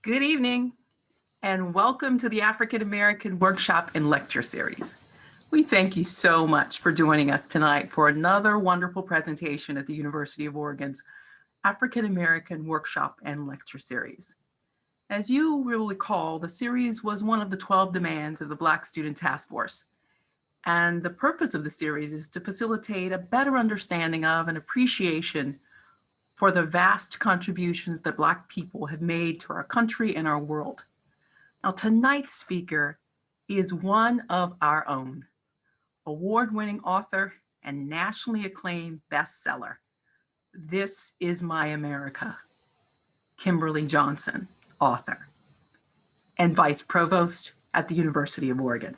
Good evening, and welcome to the African American Workshop and Lecture Series. We thank you so much for joining us tonight for another wonderful presentation at the University of Oregon's African American Workshop and Lecture Series. As you will recall, the series was one of the 12 demands of the Black Student Task Force. And the purpose of the series is to facilitate a better understanding of and appreciation for the vast contributions that Black people have made to our country and our world. Now, tonight's speaker is one of our own, award-winning author and nationally acclaimed bestseller, This Is My America, Kimberly Johnson, author, and Vice Provost at the University of Oregon.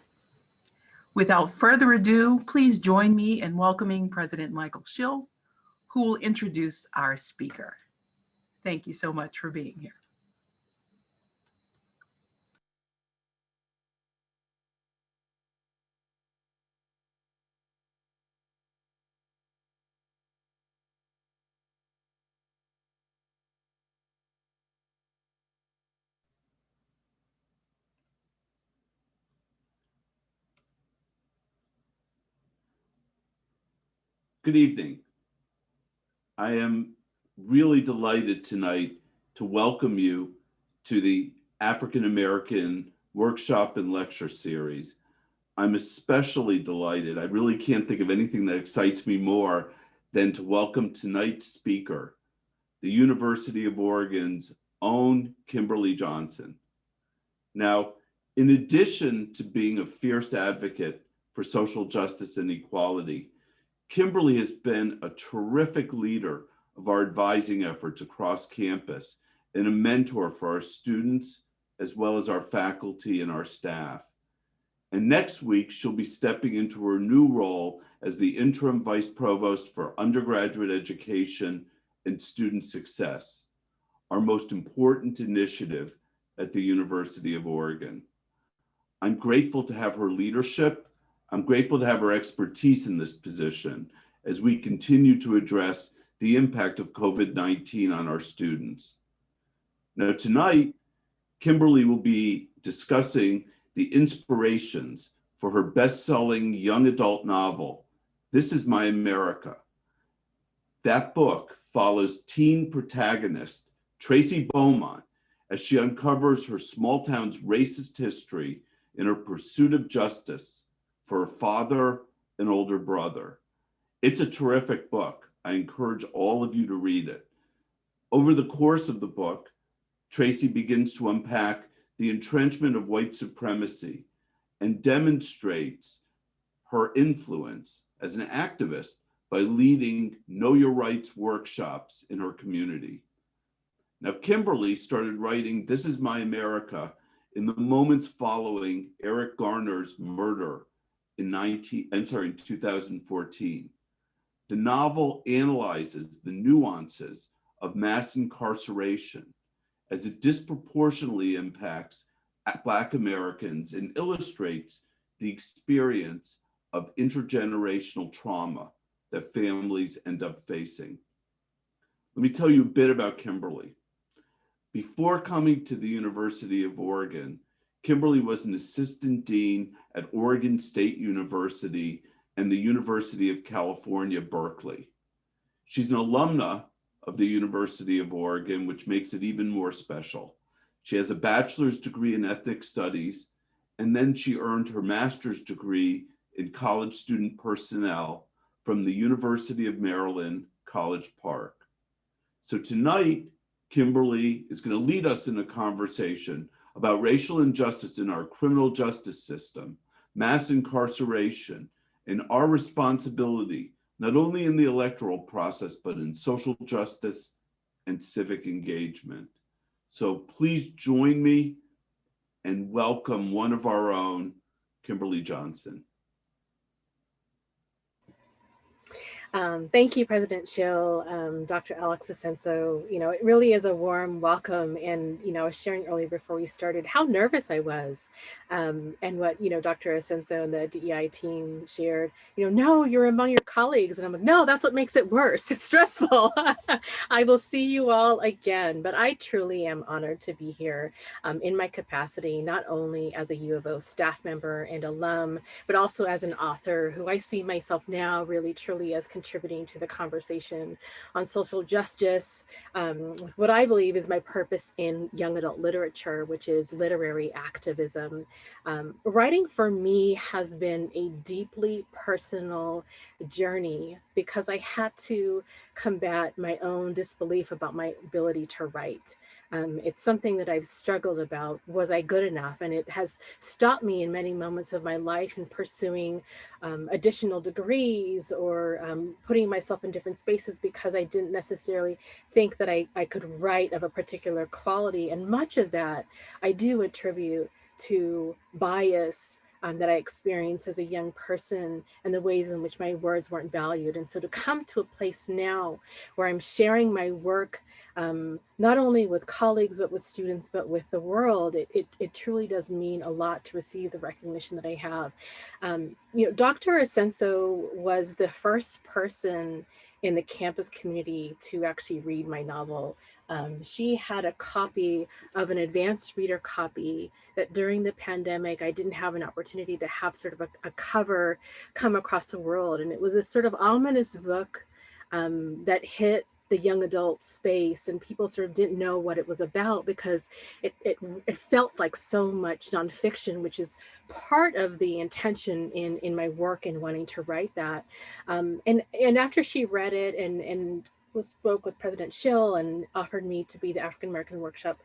Without further ado, please join me in welcoming President Michael Schill, who will introduce our speaker. Thank you so much for being here. Good evening. I am really delighted tonight to welcome you to the African American Workshop and Lecture Series. I'm especially delighted. I really can't think of anything that excites me more than to welcome tonight's speaker, the University of Oregon's own Kimberly Johnson. Now, in addition to being a fierce advocate for social justice and equality, Kimberly has been a terrific leader of our advising efforts across campus and a mentor for our students, as well as our faculty and our staff. And next week, she'll be stepping into her new role as the Interim Vice Provost for Undergraduate Education and Student Success, our most important initiative at the University of Oregon. I'm grateful to have her leadership. I'm grateful to have her expertise in this position as we continue to address the impact of COVID-19 on our students. Now tonight, Kimberly will be discussing the inspirations for her best-selling young adult novel, This Is My America. That book follows teen protagonist Tracy Beaumont as she uncovers her small town's racist history in her pursuit of justice for her father and older brother. It's a terrific book. I encourage all of you to read it. Over the course of the book, Tracy begins to unpack the entrenchment of white supremacy and demonstrates her influence as an activist by leading Know Your Rights workshops in her community. Now, Kimberly started writing This Is My America in the moments following Eric Garner's murder in 2014. The novel analyzes the nuances of mass incarceration as it disproportionately impacts Black Americans and illustrates the experience of intergenerational trauma that families end up facing. Let me tell you a bit about Kimberly. Before coming to the University of Oregon, Kimberly was an assistant dean at Oregon State University and the University of California, Berkeley. She's an alumna of the University of Oregon, which makes it even more special. She has a bachelor's degree in ethnic studies, and then she earned her master's degree in college student personnel from the University of Maryland, College Park. So tonight, Kimberly is going to lead us in a conversation about racial injustice in our criminal justice system, mass incarceration, and our responsibility, not only in the electoral process, but in social justice and civic engagement. So please join me and welcome one of our own, Kimberly Johnson. Thank you, President Schill, Dr. Alex Asenso. It really is a warm welcome. And, I was sharing earlier before we started how nervous I was, and what, Dr. Asenso and the DEI team shared, no, you're among your colleagues. And I'm like, no, that's what makes it worse. It's stressful. I will see you all again. But I truly am honored to be here in my capacity, not only as a U of O staff member and alum, but also as an author who I see myself now really truly as contributing to the conversation on social justice, with what I believe is my purpose in young adult literature, which is literary activism. Writing for me has been a deeply personal journey because I had to combat my own disbelief about my ability to write. It's something that I've struggled about. Was I good enough? And it has stopped me in many moments of my life in pursuing additional degrees or putting myself in different spaces because I didn't necessarily think that I could write of a particular quality. And much of that I do attribute to bias that I experienced as a young person and the ways in which my words weren't valued. And so to come to a place now where I'm sharing my work, not only with colleagues, but with students, but with the world, it truly does mean a lot to receive the recognition that I have. Dr. Asenso was the first person in the campus community to actually read my novel. She had a copy of an advanced reader copy that during the pandemic, I didn't have an opportunity to have sort of a cover come across the world. And it was a sort of ominous book that hit the young adult space, and people sort of didn't know what it was about because it felt like so much nonfiction, which is part of the intention in my work and wanting to write that. And after she read it and spoke with President Schill and offered me to be the African American Workshop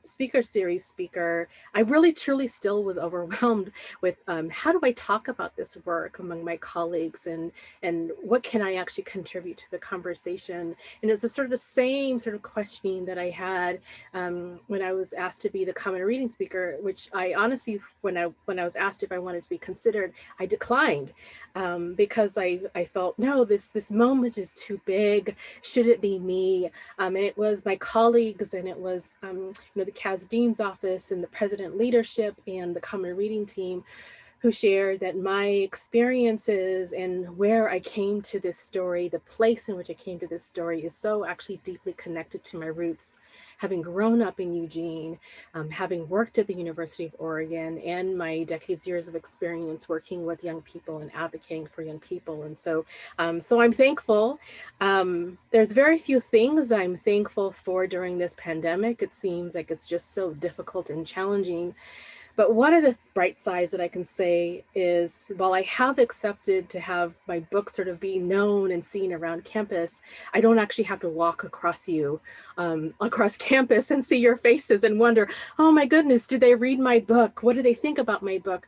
speaker series speaker, I really truly still was overwhelmed with how do I talk about this work among my colleagues, and what can I actually contribute to the conversation. And it was a sort of the same sort of questioning that I had when I was asked to be the common reading speaker, which I honestly, when I was asked if I wanted to be considered, I declined because I felt, no, this moment is too big. Should it be me? And it was my colleagues, and it was the CAS Dean's office and the president leadership and the common reading team who shared that my experiences and where I came to this story, the place in which I came to this story, is so actually deeply connected to my roots. Having grown up in Eugene, having worked at the University of Oregon, and my years of experience working with young people and advocating for young people. And so I'm thankful. There's very few things I'm thankful for during this pandemic. It seems like it's just so difficult and challenging. But one of the bright sides that I can say is, while I have accepted to have my book sort of be known and seen around campus, I don't actually have to walk across across campus and see your faces and wonder, oh my goodness, did they read my book? What do they think about my book?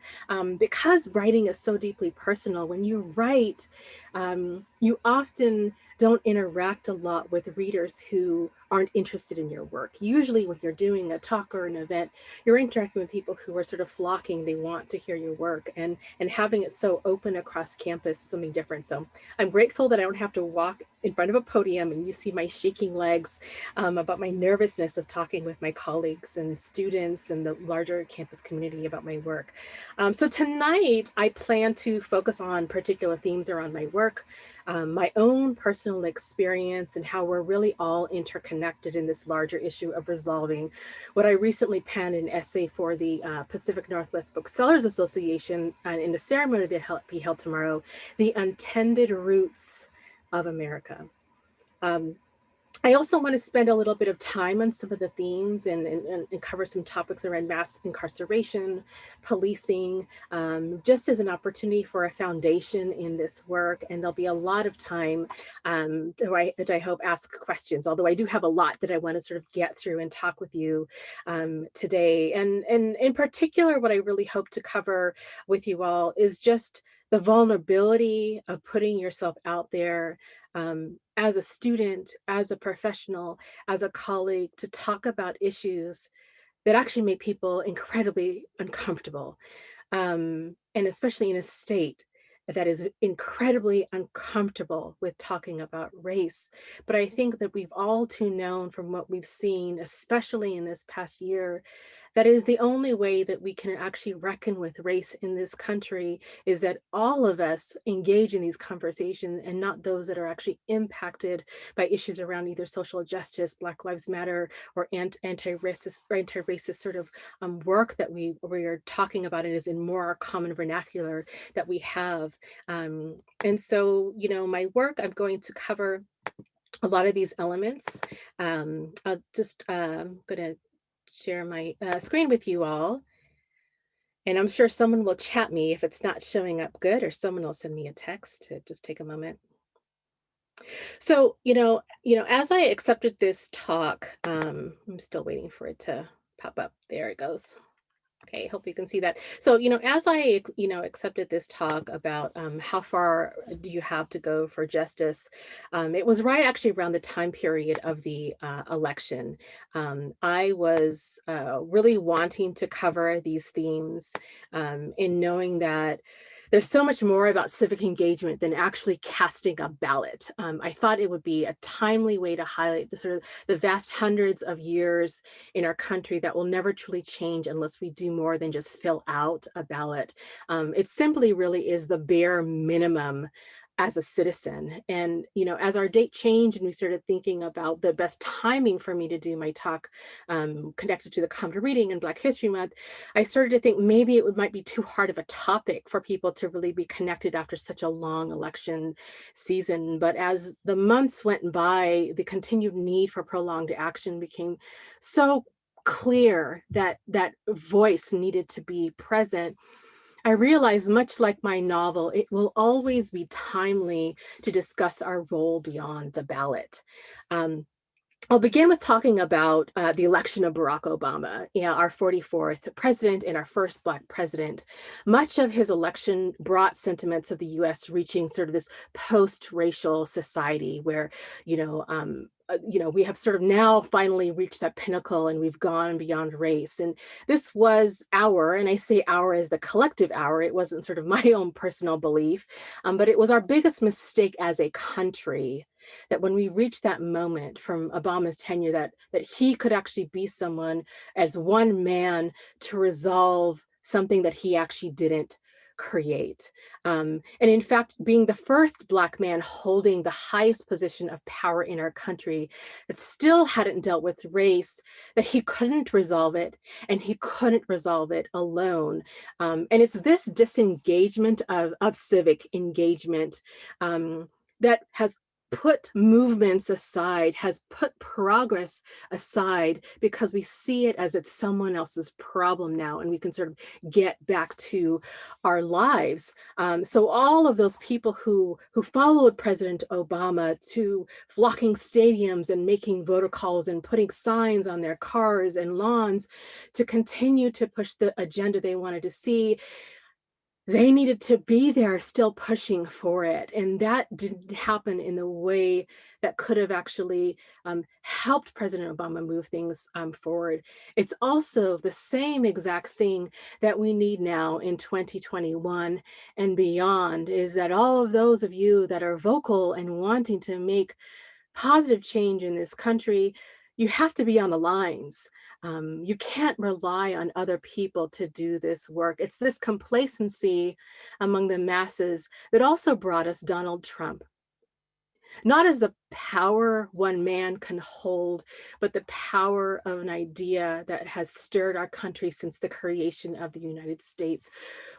Because writing is so deeply personal. When you write, you often don't interact a lot with readers who aren't interested in your work. Usually when you're doing a talk or an event, you're interacting with people who are sort of flocking. They want to hear your work, and having it so open across campus is something different. So I'm grateful that I don't have to walk in front of a podium and you see my shaking legs about my nervousness of talking with my colleagues and students and the larger campus community about my work. So tonight I plan to focus on particular themes around my work, my own personal experience, and how we're really all interconnected in this larger issue of resolving what I recently penned an essay for the Pacific Northwest Booksellers Association in the ceremony that be held tomorrow, The Untended Roots of America. I also want to spend a little bit of time on some of the themes and cover some topics around mass incarceration, policing, just as an opportunity for a foundation in this work. And there'll be a lot of time that I hope ask questions, although I do have a lot that I want to sort of get through and talk with you today. And in particular, what I really hope to cover with you all is just the vulnerability of putting yourself out there as a student, as a professional, as a colleague, to talk about issues that actually make people incredibly uncomfortable, and especially in a state that is incredibly uncomfortable with talking about race. But I think that we've all too known from what we've seen, especially in this past year, that is the only way that we can actually reckon with race in this country, is that all of us engage in these conversations and not those that are actually impacted by issues around either social justice, Black Lives Matter, or anti-racist sort of work that we are talking about. It is in more our common vernacular that we have. And so, my work, I'm going to cover a lot of these elements. I'll just, I'm going to share my screen with you all. And I'm sure someone will chat me if it's not showing up good, or someone will send me a text to just take a moment. So, as I accepted this talk, I'm still waiting for it to pop up. There it goes. Okay, hope you can see that. So, as I, accepted this talk about how far do you have to go for justice, it was right actually around the time period of the election. I was really wanting to cover these themes in knowing that there's so much more about civic engagement than actually casting a ballot. I thought it would be a timely way to highlight the sort of the vast hundreds of years in our country that will never truly change unless we do more than just fill out a ballot. It simply really is the bare minimum as a citizen. And, as our date changed and we started thinking about the best timing for me to do my talk connected to the Come to Reading and Black History Month, I started to think maybe it might be too hard of a topic for people to really be connected after such a long election season. But as the months went by, the continued need for prolonged action became so clear that that voice needed to be present. I realized, much like my novel, it will always be timely to discuss our role beyond the ballot. I'll begin with talking about the election of Barack Obama, our 44th president and our first Black president. Much of his election brought sentiments of the US reaching sort of this post-racial society where, we have sort of now finally reached that pinnacle and we've gone beyond race. And this was and I say our as the collective our, it wasn't sort of my own personal belief, but it was our biggest mistake as a country, that when we reached that moment from Obama's tenure, that he could actually be someone as one man to resolve something that he actually didn't create. And in fact, being the first Black man holding the highest position of power in our country that still hadn't dealt with race, that he couldn't resolve it, and he couldn't resolve it alone. And it's this disengagement of civic engagement that has put movements aside, has put progress aside, because we see it as it's someone else's problem now, and we can sort of get back to our lives. So all of those people who followed President Obama to flocking stadiums and making voter calls and putting signs on their cars and lawns to continue to push the agenda they wanted to see, they needed to be there still pushing for it. And that didn't happen in the way that could have actually helped President Obama move things forward. It's also the same exact thing that we need now in 2021 and beyond, is that all of those of you that are vocal and wanting to make positive change in this country, you have to be on the lines. You can't rely on other people to do this work. It's this complacency among the masses that also brought us Donald Trump. Not as the power one man can hold, but the power of an idea that has stirred our country since the creation of the United States,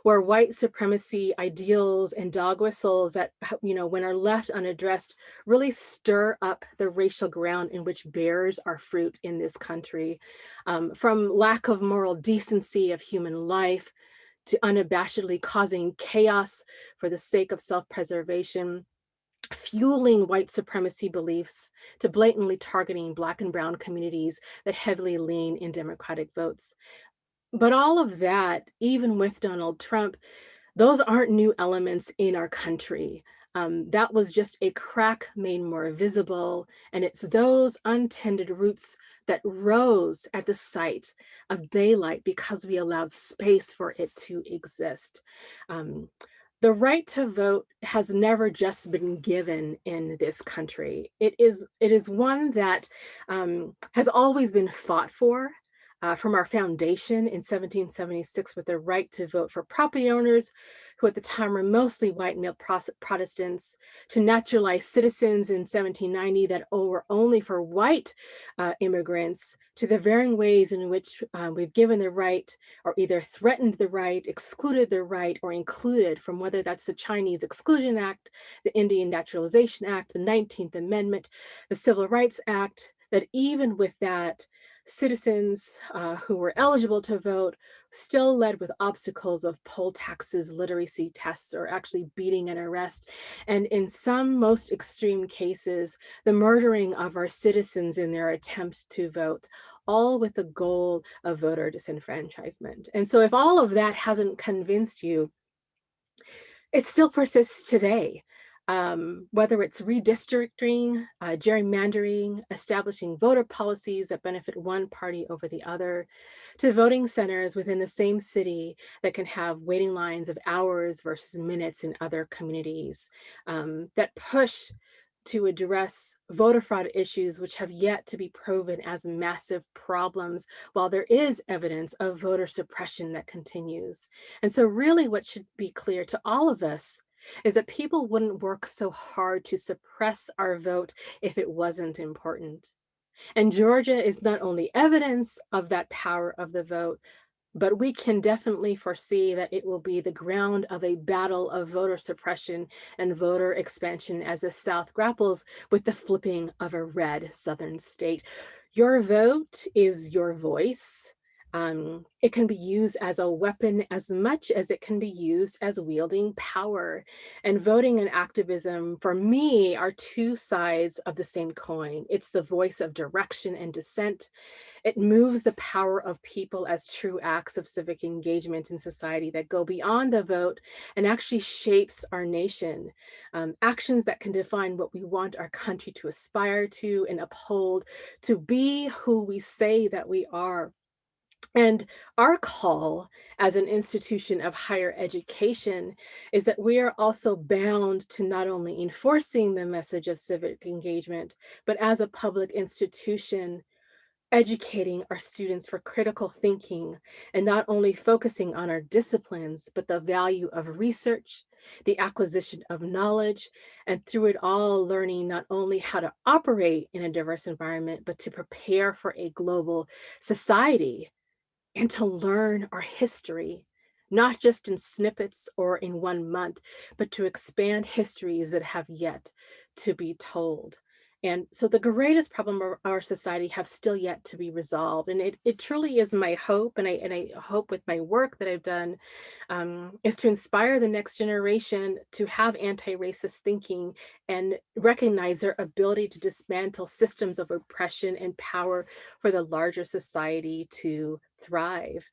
where white supremacy ideals and dog whistles that, when are left unaddressed, really stir up the racial ground in which bears our fruit in this country. From lack of moral decency of human life to unabashedly causing chaos for the sake of self-preservation, fueling white supremacy beliefs, to blatantly targeting Black and Brown communities that heavily lean in Democratic votes. But all of that, even with Donald Trump, those aren't new elements in our country. That was just a crack made more visible, and it's those untended roots that rose at the sight of daylight because we allowed space for it to exist. The right to vote has never just been given in this country. It is one that has always been fought for. From our foundation in 1776 with the right to vote for property owners, who at the time were mostly white male Protestants, to naturalized citizens in 1790 that were only for white immigrants, to the varying ways in which we've given the right or either threatened the right, excluded the right, or included, from whether that's the Chinese Exclusion Act, the Indian Naturalization Act, the 19th Amendment, the Civil Rights Act, that even with that, citizens who were eligible to vote still led with obstacles of poll taxes, literacy tests, or actually beating and arrest. And in some most extreme cases, the murdering of our citizens in their attempts to vote, all with the goal of voter disenfranchisement. And so if all of that hasn't convinced you, it still persists today. Whether it's redistricting, gerrymandering, establishing voter policies that benefit one party over the other, to voting centers within the same city that can have waiting lines of hours versus minutes in other communities, that push to address voter fraud issues, which have yet to be proven as massive problems, while there is evidence of voter suppression that continues. And so really what should be clear to all of us is that people wouldn't work so hard to suppress our vote if it wasn't important. And Georgia is not only evidence of that power of the vote, but we can definitely foresee that it will be the ground of a battle of voter suppression and voter expansion as the South grapples with the flipping of a red Southern state. Your vote is your voice. It can be used as a weapon as much as it can be used as wielding power. And voting and activism, for me, are two sides of the same coin. It's the voice of direction and dissent. It moves the power of people as true acts of civic engagement in society that go beyond the vote and actually shapes our nation. Actions that can define what we want our country to aspire to and uphold, to be who we say that we are. And our call as an institution of higher education is that we are also bound to not only enforcing the message of civic engagement, but as a public institution, educating our students for critical thinking and not only focusing on our disciplines, but the value of research, the acquisition of knowledge, and through it all learning not only how to operate in a diverse environment, but to prepare for a global society and to learn our history, not just in snippets or in 1 month, but to expand histories that have yet to be told. And so the greatest problem of our society have still yet to be resolved. And it truly is my hope, and I hope with my work that I've done, is to inspire the next generation to have anti-racist thinking and recognize their ability to dismantle systems of oppression and power for the larger society to thrive.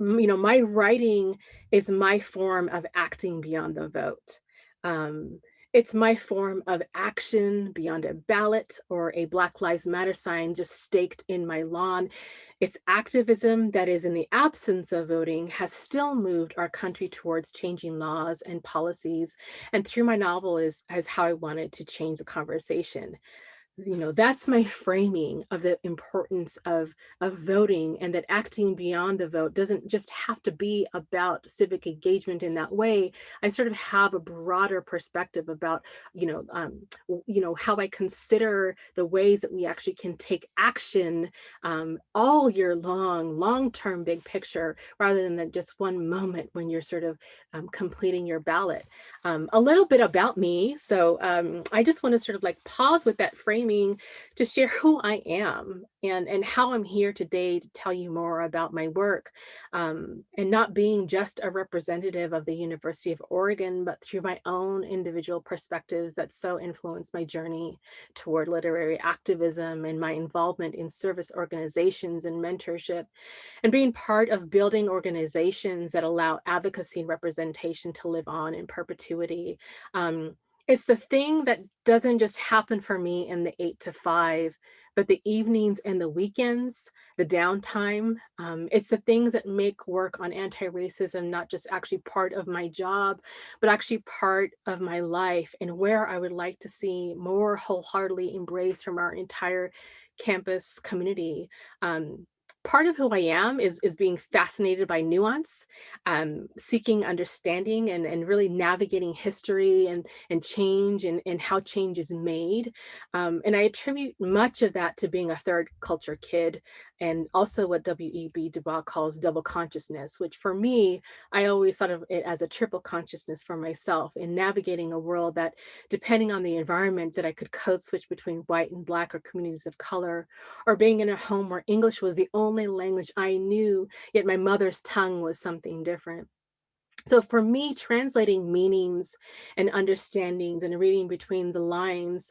My writing is my form of acting beyond the vote. It's my form of action beyond a ballot or a Black Lives Matter sign just staked in my lawn. It's activism that is in the absence of voting has still moved our country towards changing laws and policies. And through my novel is how I wanted to change the conversation. That's my framing of the importance of voting, and that acting beyond the vote doesn't just have to be about civic engagement in that way. I sort of have a broader perspective about, how I consider the ways that we actually can take action all year long-term big picture, rather than just one moment when you're sort of completing your ballot. A little bit about me. So I just want to sort of like pause with that framing to share who I am and how I'm here today to tell you more about my work, and not being just a representative of the University of Oregon, but through my own individual perspectives that so influenced my journey toward literary activism and my involvement in service organizations and mentorship, and being part of building organizations that allow advocacy and representation to live on in perpetuity. It's the thing that doesn't just happen for me in the 8 to 5, but the evenings and the weekends, the downtime. It's the things that make work on anti-racism not just actually part of my job, but actually part of my life, and where I would like to see more wholeheartedly embraced from our entire campus community. Um, Part of who I am is being fascinated by nuance, seeking understanding, and really navigating history and change, and how change is made. And I attribute much of that to being a third culture kid, and also what W.E.B. Du Bois calls double consciousness, which for me, I always thought of it as a triple consciousness for myself in navigating a world that, depending on the environment, that I could code switch between white and Black or communities of color, or being in a home where English was the only language I knew, yet my mother's tongue was something different. So for me, translating meanings and understandings and reading between the lines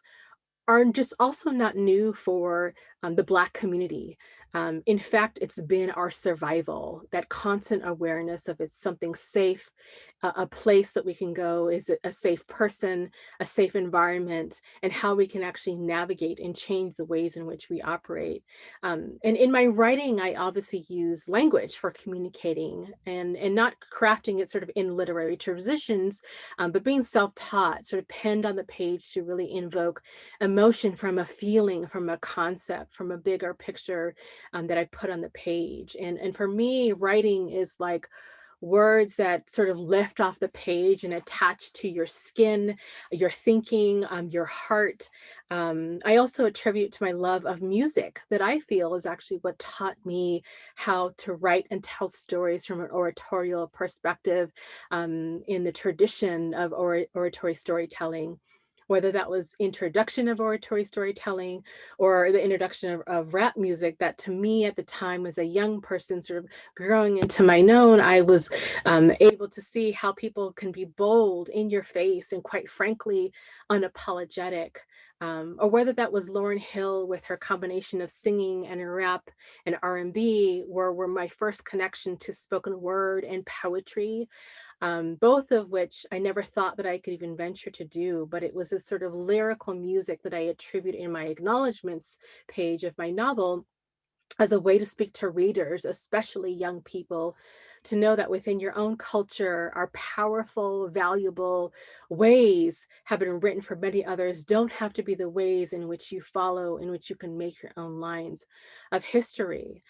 are just also not new for the Black community. In fact, it's been our survival, that constant awareness of it's something safe, a place that we can go, is it a safe person, a safe environment, and how we can actually navigate and change the ways in which we operate. And in my writing, I obviously use language for communicating, and not crafting it sort of in literary transitions, but being self-taught, sort of penned on the page to really invoke emotion from a feeling, from a concept, from a bigger picture that I put on the page. And for me, writing is like words that sort of lift off the page and attach to your skin, your thinking, your heart. I also attribute to my love of music, that I feel is actually what taught me how to write and tell stories from an oratorial perspective, in the tradition of oratory storytelling, whether that was introduction of oratory storytelling or the introduction of rap music, that to me at the time as a young person sort of growing into my known, I was able to see how people can be bold, in your face, and quite frankly, unapologetic. Or whether that was Lauryn Hill with her combination of singing and rap and R&B, were my first connection to spoken word and poetry, both of which I never thought that I could even venture to do, but it was this sort of lyrical music that I attribute in my acknowledgements page of my novel as a way to speak to readers, especially young people, to know that within your own culture, our powerful, valuable ways have been written for many others, don't have to be the ways in which you follow, in which you can make your own lines of history.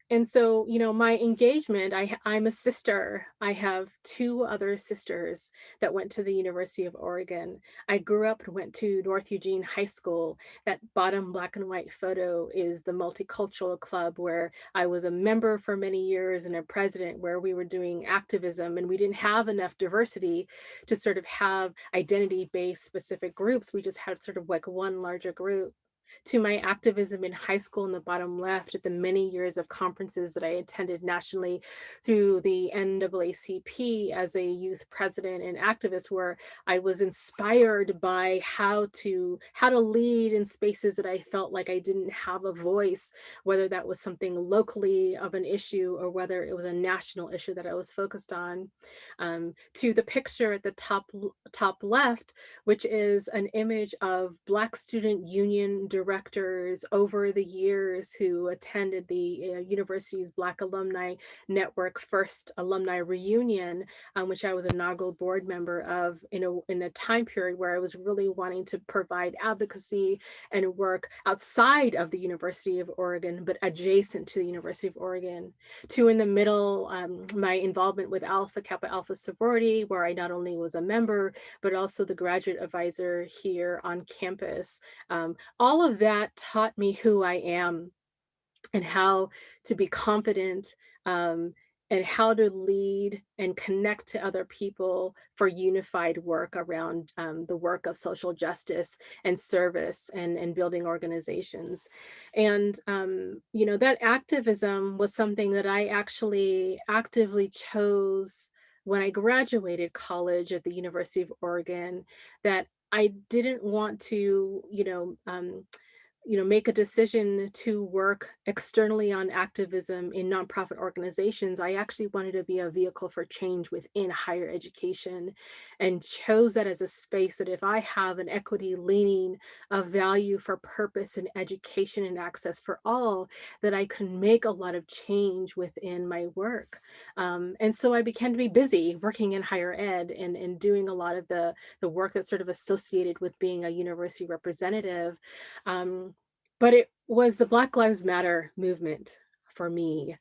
And so, my engagement, I'm a sister. I have two other sisters that went to the University of Oregon. I grew up and went to North Eugene High School. That bottom black and white photo is the Multicultural Club, where I was a member for many years and a president, where we were doing activism, and we didn't have enough diversity to sort of have identity-based specific groups. We just had sort of like one larger group. To my activism in high school in the bottom left, at the many years of conferences that I attended nationally through the NAACP as a youth president and activist, where I was inspired by how to lead in spaces that I felt like I didn't have a voice, whether that was something locally of an issue or whether it was a national issue that I was focused on. To the picture at the top left, which is an image of Black Student Union directors over the years who attended the university's Black Alumni Network first alumni reunion, which I was an inaugural board member of, in a time period where I was really wanting to provide advocacy and work outside of the University of Oregon, but adjacent to the University of Oregon. To in the middle, my involvement with Alpha Kappa Alpha sorority, where I not only was a member, but also the graduate advisor here on campus. All of that taught me who I am and how to be confident, and how to lead and connect to other people for unified work around the work of social justice and service, and building organizations. And, that activism was something that I actually actively chose when I graduated college at the University of Oregon, that I didn't want to, make a decision to work externally on activism in nonprofit organizations, I actually wanted to be a vehicle for change within higher education, and chose that as a space that if I have an equity leaning of value for purpose and education and access for all, that I can make a lot of change within my work. And so I began to be busy working in higher ed and doing a lot of the work that's sort of associated with being a university representative. But it was the Black Lives Matter movement for me,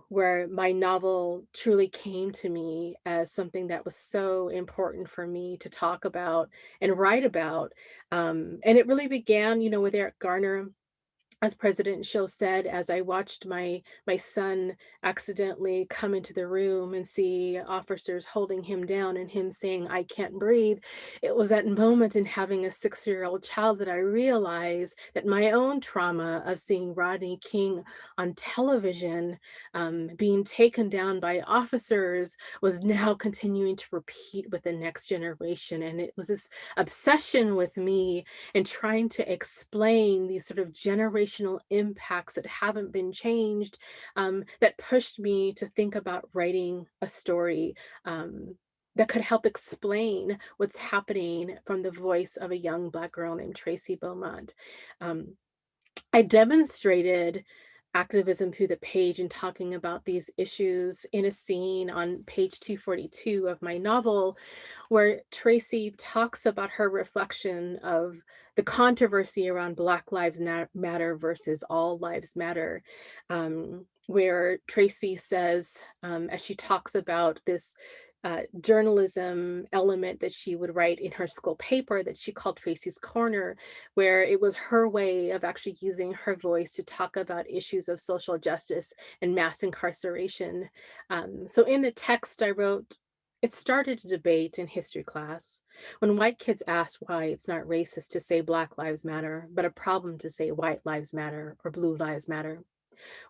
where my novel truly came to me as something that was so important for me to talk about and write about. And it really began, with Eric Garner, as President Schill said, as I watched my son accidentally come into the room and see officers holding him down and him saying, "I can't breathe." It was that moment in having a 6-year-old child that I realized that my own trauma of seeing Rodney King on television, being taken down by officers, was now continuing to repeat with the next generation. And it was this obsession with me and trying to explain these sort of generational impacts that haven't been changed, that pushed me to think about writing a story that could help explain what's happening from the voice of a young Black girl named Tracy Beaumont. Um, I demonstrated activism through the page and talking about these issues in a scene on page 242 of my novel, where Tracy talks about her reflection of the controversy around Black Lives Matter versus All Lives Matter, where Tracy says, as she talks about this journalism element that she would write in her school paper that she called Tracy's Corner, where it was her way of actually using her voice to talk about issues of social justice and mass incarceration. So in the text I wrote, it started a debate in history class when white kids asked why it's not racist to say Black Lives Matter, but a problem to say White Lives Matter or Blue Lives Matter.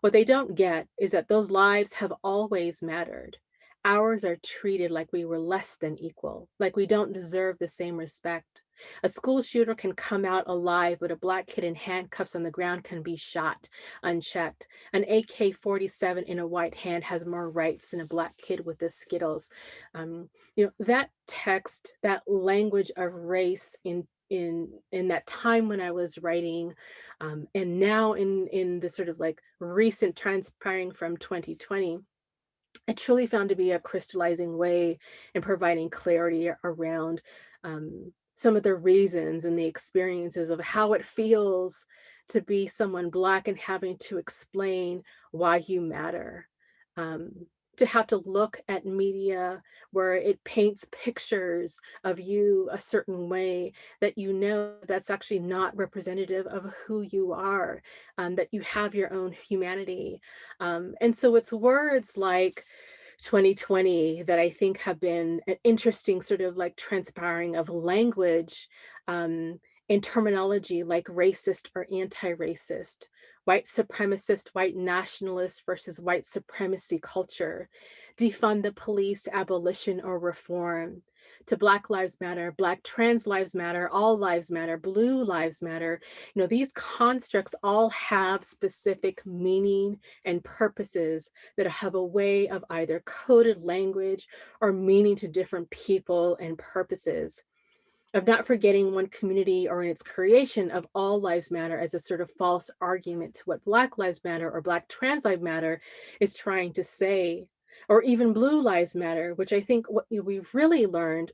What they don't get is that those lives have always mattered. Ours are treated like we were less than equal, like we don't deserve the same respect. A school shooter can come out alive, but a Black kid in handcuffs on the ground can be shot unchecked. An AK-47 in a white hand has more rights than a Black kid with the Skittles. That text, that language of race in that time when I was writing, and now in the sort of like recent transpiring from 2020, I truly found to be a crystallizing way in providing clarity around some of the reasons and the experiences of how it feels to be someone Black and having to explain why you matter. Um, to have to look at media where it paints pictures of you a certain way that that's actually not representative of who you are, that you have your own humanity. And so it's words like 2020 that I think have been an interesting sort of like transpiring of language, in terminology like racist or anti-racist, white supremacist, white nationalist versus white supremacy culture, defund the police, abolition or reform, to Black Lives Matter, Black trans lives matter, all lives matter, blue lives matter. These constructs all have specific meaning and purposes that have a way of either coded language or meaning to different people and purposes, of not forgetting one community or in its creation of all lives matter as a sort of false argument to what Black Lives Matter or Black trans lives matter is trying to say, or even blue lives matter, which I think what we've really learned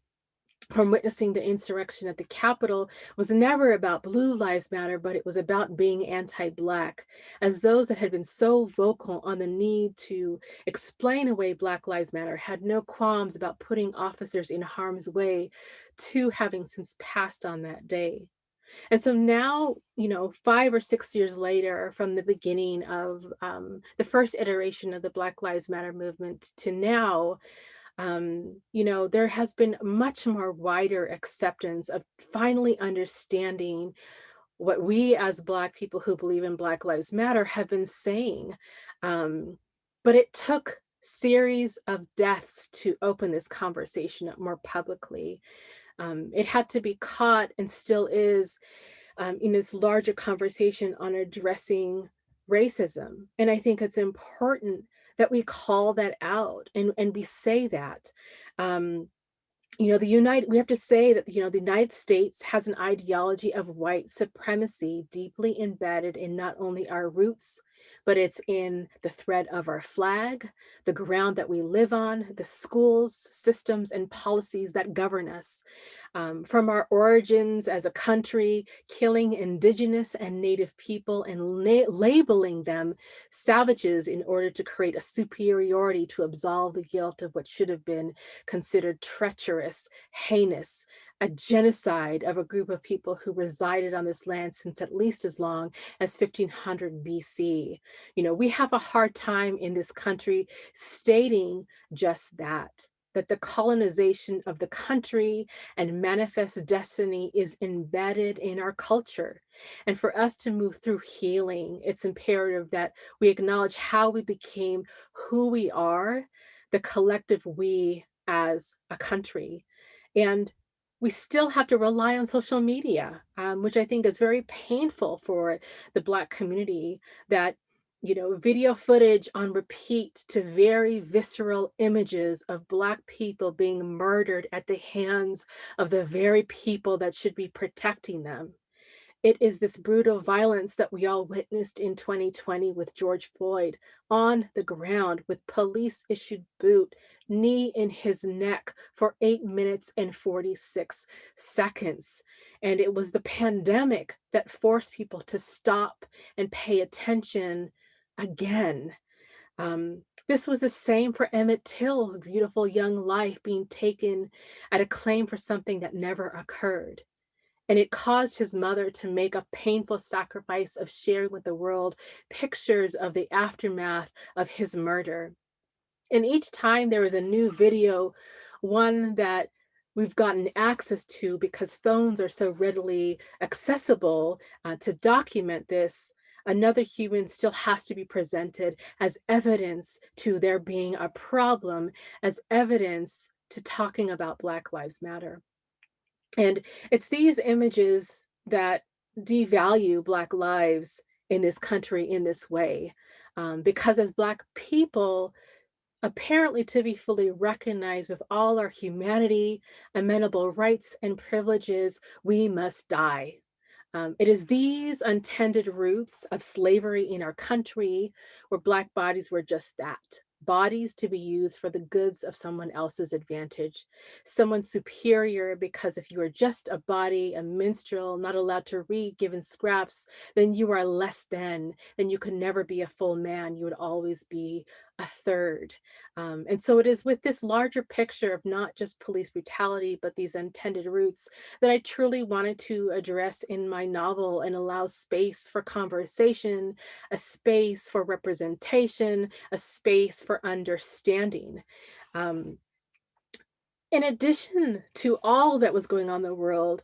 from witnessing the insurrection at the Capitol was never about blue lives matter, but it was about being anti-Black, as those that had been so vocal on the need to explain away Black Lives Matter had no qualms about putting officers in harm's way, to having since passed on that day. And so now, 5 or 6 years later, from the beginning of the first iteration of the Black Lives Matter movement to now, there has been much more wider acceptance of finally understanding what we as Black people who believe in Black Lives Matter have been saying. But it took series of deaths to open this conversation up more publicly. It had to be caught and still is in this larger conversation on addressing racism. And I think it's important that we call that out and we say that. Um, we have to say that, the United States has an ideology of white supremacy deeply embedded in not only our roots, but it's in the thread of our flag, the ground that we live on, the schools, systems, and policies that govern us. From our origins as a country, killing indigenous and native people and labeling them savages in order to create a superiority to absolve the guilt of what should have been considered treacherous, heinous, a genocide of a group of people who resided on this land since at least as long as 1500 BC. We have a hard time in this country stating just that the colonization of the country and manifest destiny is embedded in our culture. And for us to move through healing, it's imperative that we acknowledge how we became who we are, the collective we as a country. And we still have to rely on social media, which I think is very painful for the Black community, that video footage on repeat to very visceral images of Black people being murdered at the hands of the very people that should be protecting them. It is this brutal violence that we all witnessed in 2020 with George Floyd on the ground with police issued boot, knee in his neck for 8 minutes and 46 seconds. And it was the pandemic that forced people to stop and pay attention again. This was the same for Emmett Till's beautiful young life being taken at a claim for something that never occurred. And it caused his mother to make a painful sacrifice of sharing with the world pictures of the aftermath of his murder. And each time there was a new video, one that we've gotten access to because phones are so readily accessible to document this, another human still has to be presented as evidence to there being a problem, as evidence to talking about Black Lives Matter. And it's these images that devalue Black lives in this country in this way. Because as Black people, apparently to be fully recognized with all our humanity, amenable rights, and privileges, we must die. It is these untended roots of slavery in our country where Black bodies were just that, bodies to be used for the goods of someone else's advantage, someone superior, because if you are just a body, a minstrel, not allowed to read, given scraps, then you are less than, then you could never be a full man. You would always be a third. And so it is with this larger picture of not just police brutality, but these unintended roots that I truly wanted to address in my novel and allow space for conversation, a space for representation, a space for understanding. In addition to all that was going on in the world,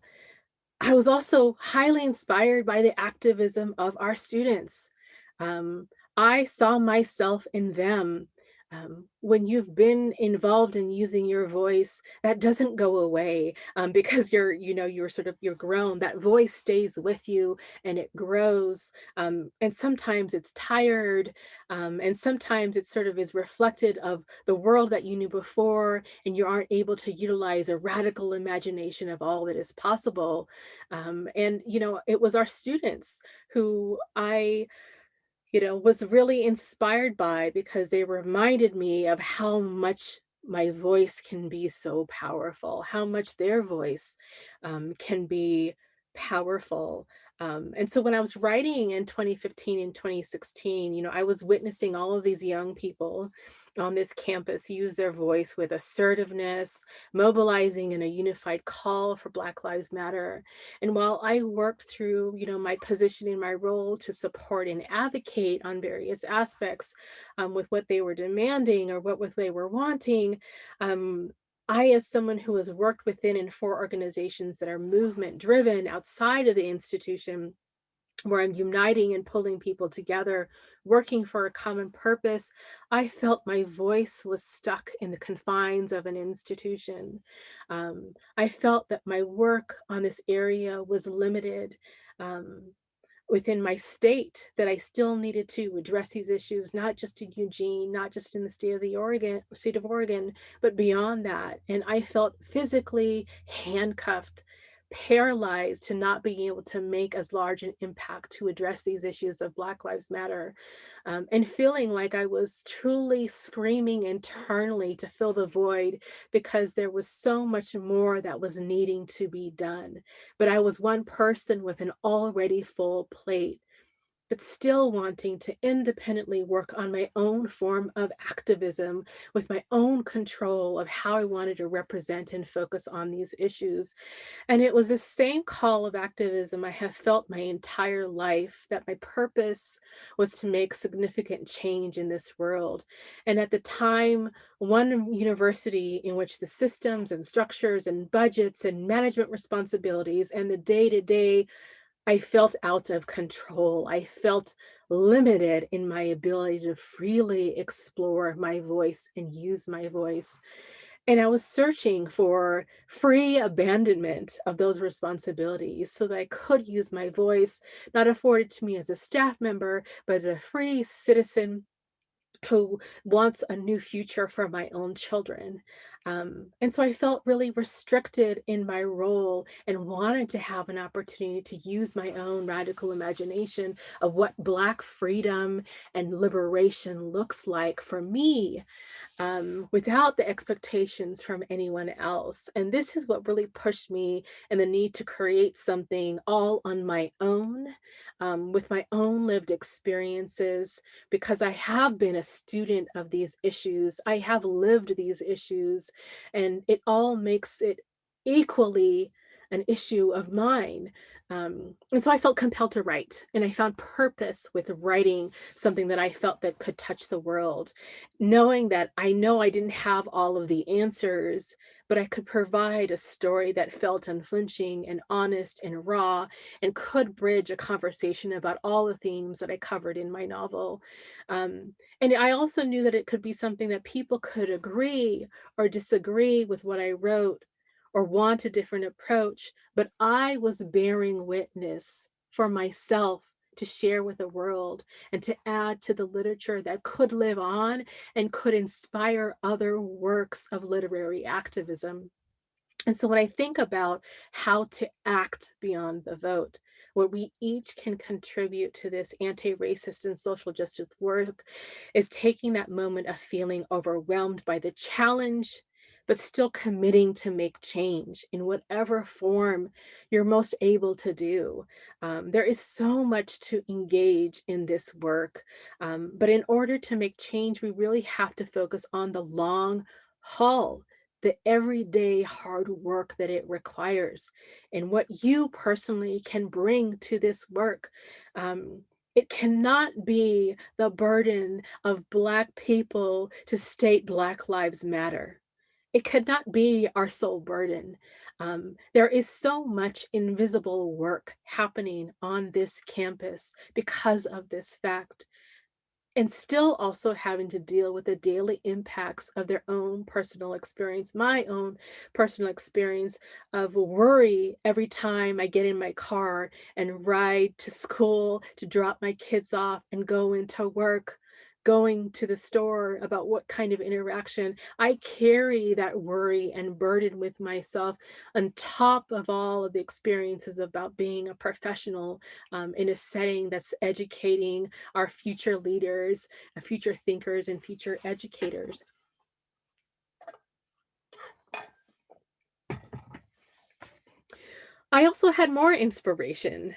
I was also highly inspired by the activism of our students. I saw myself in them. When you've been involved in using your voice, that doesn't go away because you're grown. That voice stays with you and it grows. And sometimes it's tired, and sometimes it sort of is reflected of the world that you knew before, and you aren't able to utilize a radical imagination of all that is possible. It was our students who I was really inspired by, because they reminded me of how much my voice can be so powerful, how much their voice can be powerful. And so when I was writing in 2015 and 2016, I was witnessing all of these young people on this campus use their voice with assertiveness, mobilizing in a unified call for Black Lives Matter. And while I worked through, my position in my role to support and advocate on various aspects with what they were demanding or what they were wanting, I, as someone who has worked within and for organizations that are movement driven outside of the institution, where I'm uniting and pulling people together, working for a common purpose, I felt my voice was stuck in the confines of an institution. I felt that my work on this area was limited. Um, Within my state, that I still needed to address these issues, not just in Eugene, not just in the state of Oregon, but beyond that. And I felt physically handcuffed, paralyzed to not being able to make as large an impact to address these issues of Black Lives Matter, and feeling like I was truly screaming internally to fill the void because there was so much more that was needing to be done. But I was one person with an already full plate, but still wanting to independently work on my own form of activism with my own control of how I wanted to represent and focus on these issues. And it was the same call of activism I have felt my entire life, that my purpose was to make significant change in this world. And at the time, one university in which the systems and structures and budgets and management responsibilities and the day to day, I felt out of control. I felt limited in my ability to freely explore my voice and use my voice. And I was searching for free abandonment of those responsibilities so that I could use my voice, not afforded to me as a staff member, but as a free citizen who wants a new future for my own children. And so I felt really restricted in my role and wanted to have an opportunity to use my own radical imagination of what Black freedom and liberation looks like for me, without the expectations from anyone else. And this is what really pushed me and the need to create something all on my own, with my own lived experiences, because I have been a student of these issues. I have lived these issues, and it all makes it equally an issue of mine. And so I felt compelled to write, and I found purpose with writing something that I felt that could touch the world, knowing that I know I didn't have all of the answers, but I could provide a story that felt unflinching and honest and raw and could bridge a conversation about all the themes that I covered in my novel. And I also knew that it could be something that people could agree or disagree with what I wrote or want a different approach, but I was bearing witness for myself to share with the world and to add to the literature that could live on and could inspire other works of literary activism. And so when I think about how to act beyond the vote, what we each can contribute to this anti-racist and social justice work is taking that moment of feeling overwhelmed by the challenge, but still committing to make change in whatever form you're most able to do. There is so much to engage in this work, but in order to make change, we really have to focus on the long haul, the everyday hard work that it requires, and what you personally can bring to this work. It cannot be the burden of Black people to state Black Lives Matter. It could not be our sole burden. There is so much invisible work happening on this campus because of this fact, and still also having to deal with the daily impacts of their own personal experience, my own personal experience of worry every time I get in my car and ride to school to drop my kids off and go into work, going to the store about what kind of interaction. I carry that worry and burden with myself on top of all of the experiences about being a professional, in a setting that's educating our future leaders, future thinkers, and future educators. I also had more inspiration.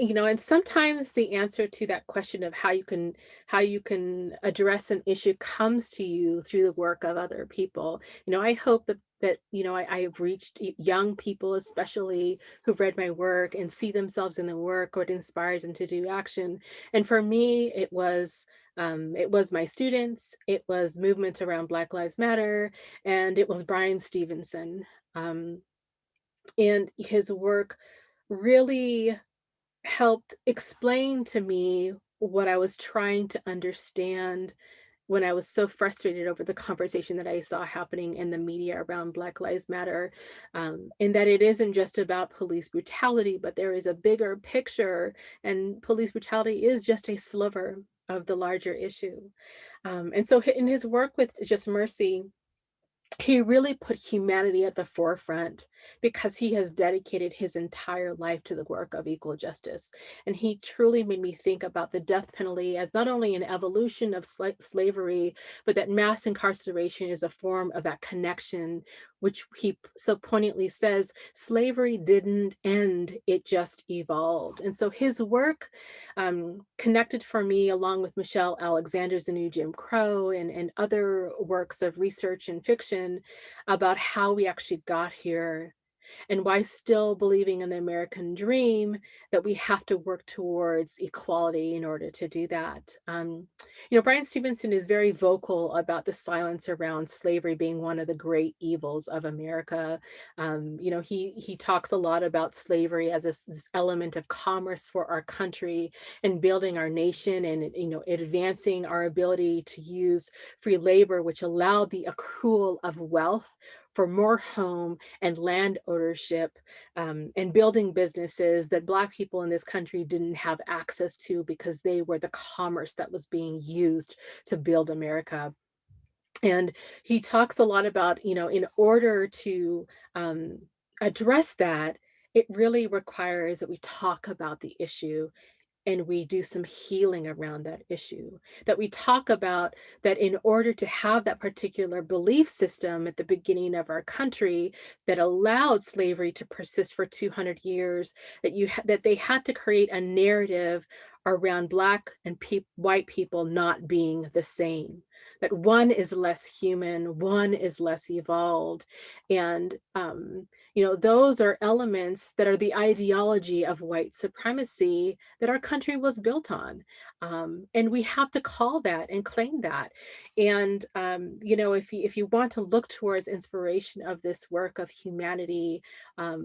And sometimes the answer to that question of how you can address an issue comes to you through the work of other people. I hope that I've reached young people, especially who've read my work and see themselves in the work, or it inspires them to do action. And for me, it was my students, it was movements around Black Lives Matter, and it was Brian Stevenson. And his work really helped explain to me what I was trying to understand when I was so frustrated over the conversation that I saw happening in the media around Black Lives Matter, and that it isn't just about police brutality, but there is a bigger picture, and police brutality is just a sliver of the larger issue. And so in his work with Just Mercy, he really put humanity at the forefront because he has dedicated his entire life to the work of equal justice. And he truly made me think about the death penalty as not only an evolution of slavery, but that mass incarceration is a form of that connection, which he so poignantly says slavery didn't end, it just evolved. And so his work connected for me, along with Michelle Alexander's The New Jim Crow and other works of research and fiction about how we actually got here and why still believing in the American dream that we have to work towards equality in order to do that. Bryan Stevenson is very vocal about the silence around slavery being one of the great evils of America. He talks a lot about slavery as this element of commerce for our country and building our nation and advancing our ability to use free labor, which allowed the accrual of wealth for more home and land ownership, and building businesses that Black people in this country didn't have access to because they were the commerce that was being used to build America. And he talks a lot about, in order to address that, it really requires that we talk about the issue and we do some healing around that issue. That we talk about that in order to have that particular belief system at the beginning of our country that allowed slavery to persist for 200 years, that they had to create a narrative around Black and white people not being the same. That one is less human, one is less evolved. And those are elements that are the ideology of white supremacy that our country was built on. And we have to call that and claim that. And, if you want to look towards inspiration of this work of humanity, I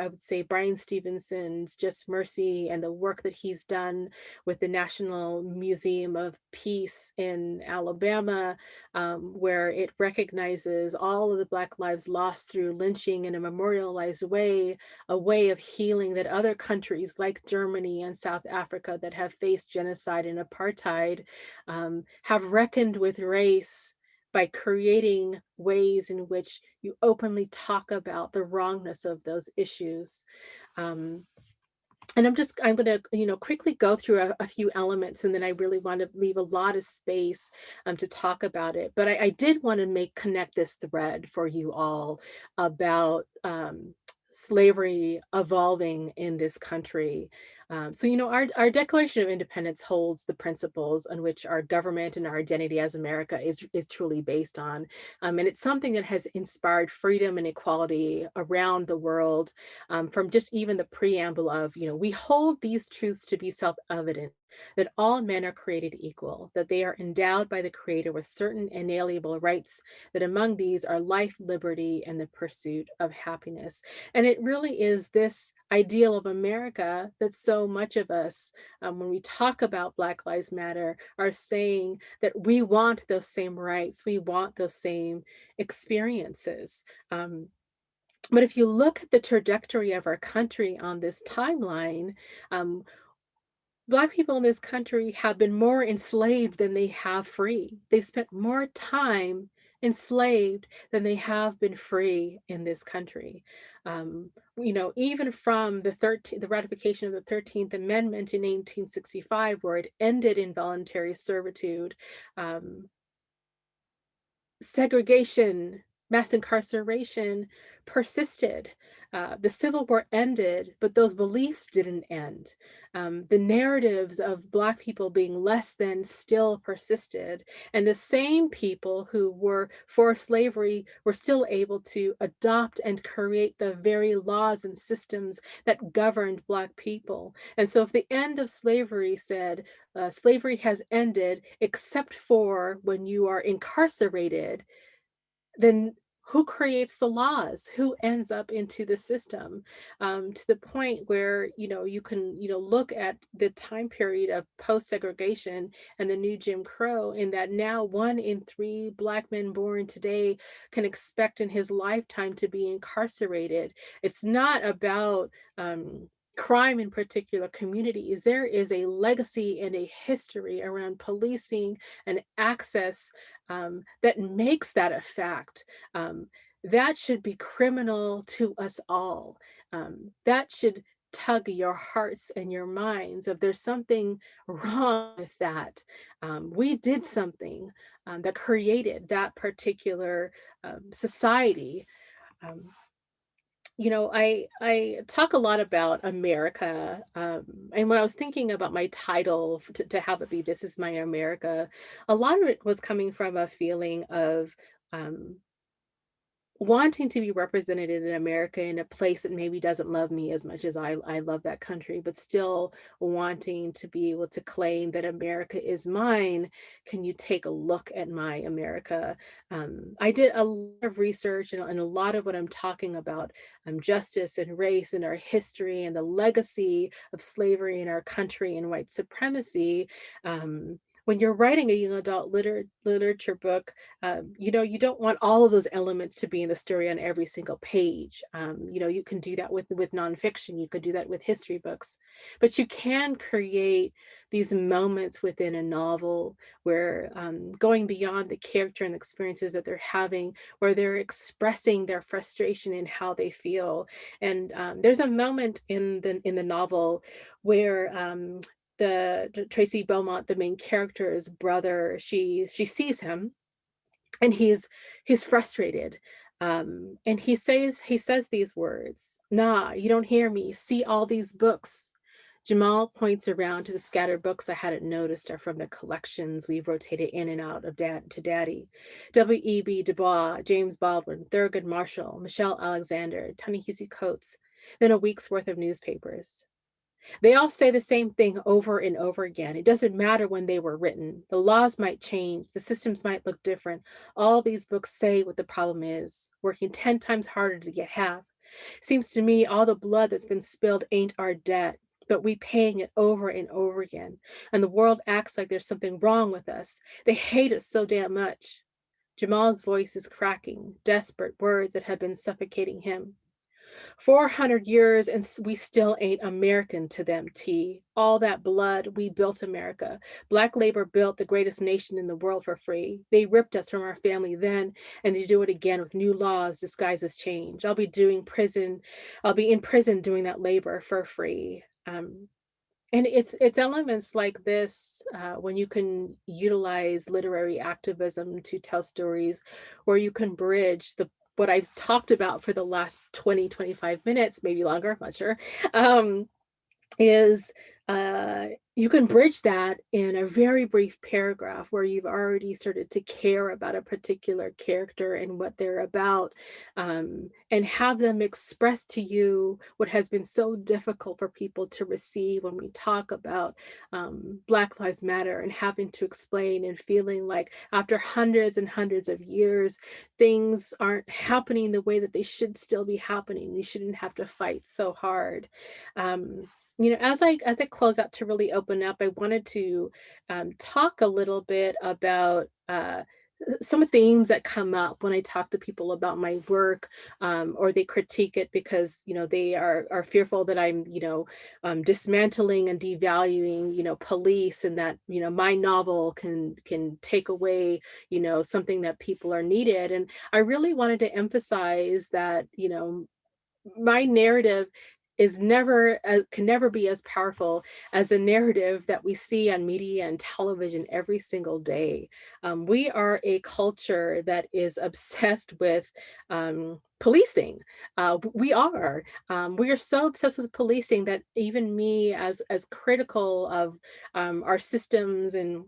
would say Bryan Stevenson's Just Mercy and the work that he's done with the National Museum of Peace in Alabama, where it recognizes all of the Black lives lost through lynching in a memorialized way, a way of healing that other countries like Germany and South Africa that have faced genocide and apartheid have reckoned with race by creating ways in which you openly talk about the wrongness of those issues. And I'm going to, quickly go through a few elements, and then I really want to leave a lot of space to talk about it. But I did want to connect this thread for you all about slavery evolving in this country. Our Declaration of Independence holds the principles on which our government and our identity as America is truly based on. And it's something that has inspired freedom and equality around the world, from just even the preamble of, we hold these truths to be self-evident, that all men are created equal, that they are endowed by the Creator with certain inalienable rights, that among these are life, liberty, and the pursuit of happiness. And it really is this ideal of America that so much of us, when we talk about Black Lives Matter, are saying that we want those same rights, we want those same experiences. But if you look at the trajectory of our country on this timeline, Black people in this country have been more enslaved than they have free. They've spent more time enslaved than they have been free in this country. Even from the ratification of the 13th Amendment in 1865, where it ended involuntary servitude, segregation, mass incarceration persisted. The Civil War ended, but those beliefs didn't end. The narratives of Black people being less than still persisted. And the same people who were for slavery were still able to adopt and create the very laws and systems that governed Black people. And so if the end of slavery said, slavery has ended except for when you are incarcerated, then who creates the laws, who ends up into the system, to the point where, you can, look at the time period of post-segregation and the new Jim Crow, in that now 1 in 3 Black men born today can expect in his lifetime to be incarcerated. It's not about crime in particular communities. There is a legacy and a history around policing and access that makes that a fact. That should be criminal to us all. That should tug your hearts and your minds of there's something wrong with that. We did something that created that particular society. Um, I talk a lot about America, and when I was thinking about my title to have it be "This Is My America," a lot of it was coming from a feeling of um, wanting to be represented in America in a place that maybe doesn't love me as much as I love that country, but still wanting to be able to claim that America is mine. Can you take a look at my America? I did a lot of research, and a lot of what I'm talking about, justice and race and our history and the legacy of slavery in our country and white supremacy. When you're writing a young adult literature book, you don't want all of those elements to be in the story on every single page. You can do that with nonfiction, you could do that with history books, but you can create these moments within a novel where going beyond the character and the experiences that they're having, where they're expressing their frustration and how they feel. And there's a moment in the novel where the Tracy Belmont, the main character's brother, she sees him, and he's frustrated, and he says these words: "Nah, you don't hear me. See all these books." Jamal points around to the scattered books I hadn't noticed are from the collections we've rotated in and out of Daddy. W.E.B. Du Bois, James Baldwin, Thurgood Marshall, Michelle Alexander, Ta-Nehisi Coates, then a week's worth of newspapers. They all say the same thing over and over again. It doesn't matter when they were written. The laws might change. The systems might look different. All these books say what the problem is, working 10 times harder to get half. Seems to me all the blood that's been spilled ain't our debt, but we paying it over and over again. And the world acts like there's something wrong with us. They hate us so damn much. Jamal's voice is cracking, desperate words that have been suffocating him. 400 years and we still ain't American to them, T. All that blood, we built America. Black labor built the greatest nation in the world for free. They ripped us from our family then, and they do it again with new laws disguised as change. I'll be in prison doing that labor for free. And it's elements like this when you can utilize literary activism to tell stories, where you can bridge what I've talked about for the last 20, 25 minutes, maybe longer, I'm not sure, is you can bridge that in a very brief paragraph where you've already started to care about a particular character and what they're about, and have them express to you what has been so difficult for people to receive when we talk about Black Lives Matter, and having to explain and feeling like after hundreds and hundreds of years, things aren't happening the way that they should still be happening. We shouldn't have to fight so hard. As I close out to really open up, I wanted to talk a little bit about some themes that come up when I talk to people about my work, or they critique it because they are fearful that I'm dismantling and devaluing police, and that my novel can take away something that people are needed. And I really wanted to emphasize that my narrative can never be as powerful as the narrative that we see on media and television every single day. We are a culture that is obsessed with policing. We are so obsessed with policing that even me, as critical of our systems and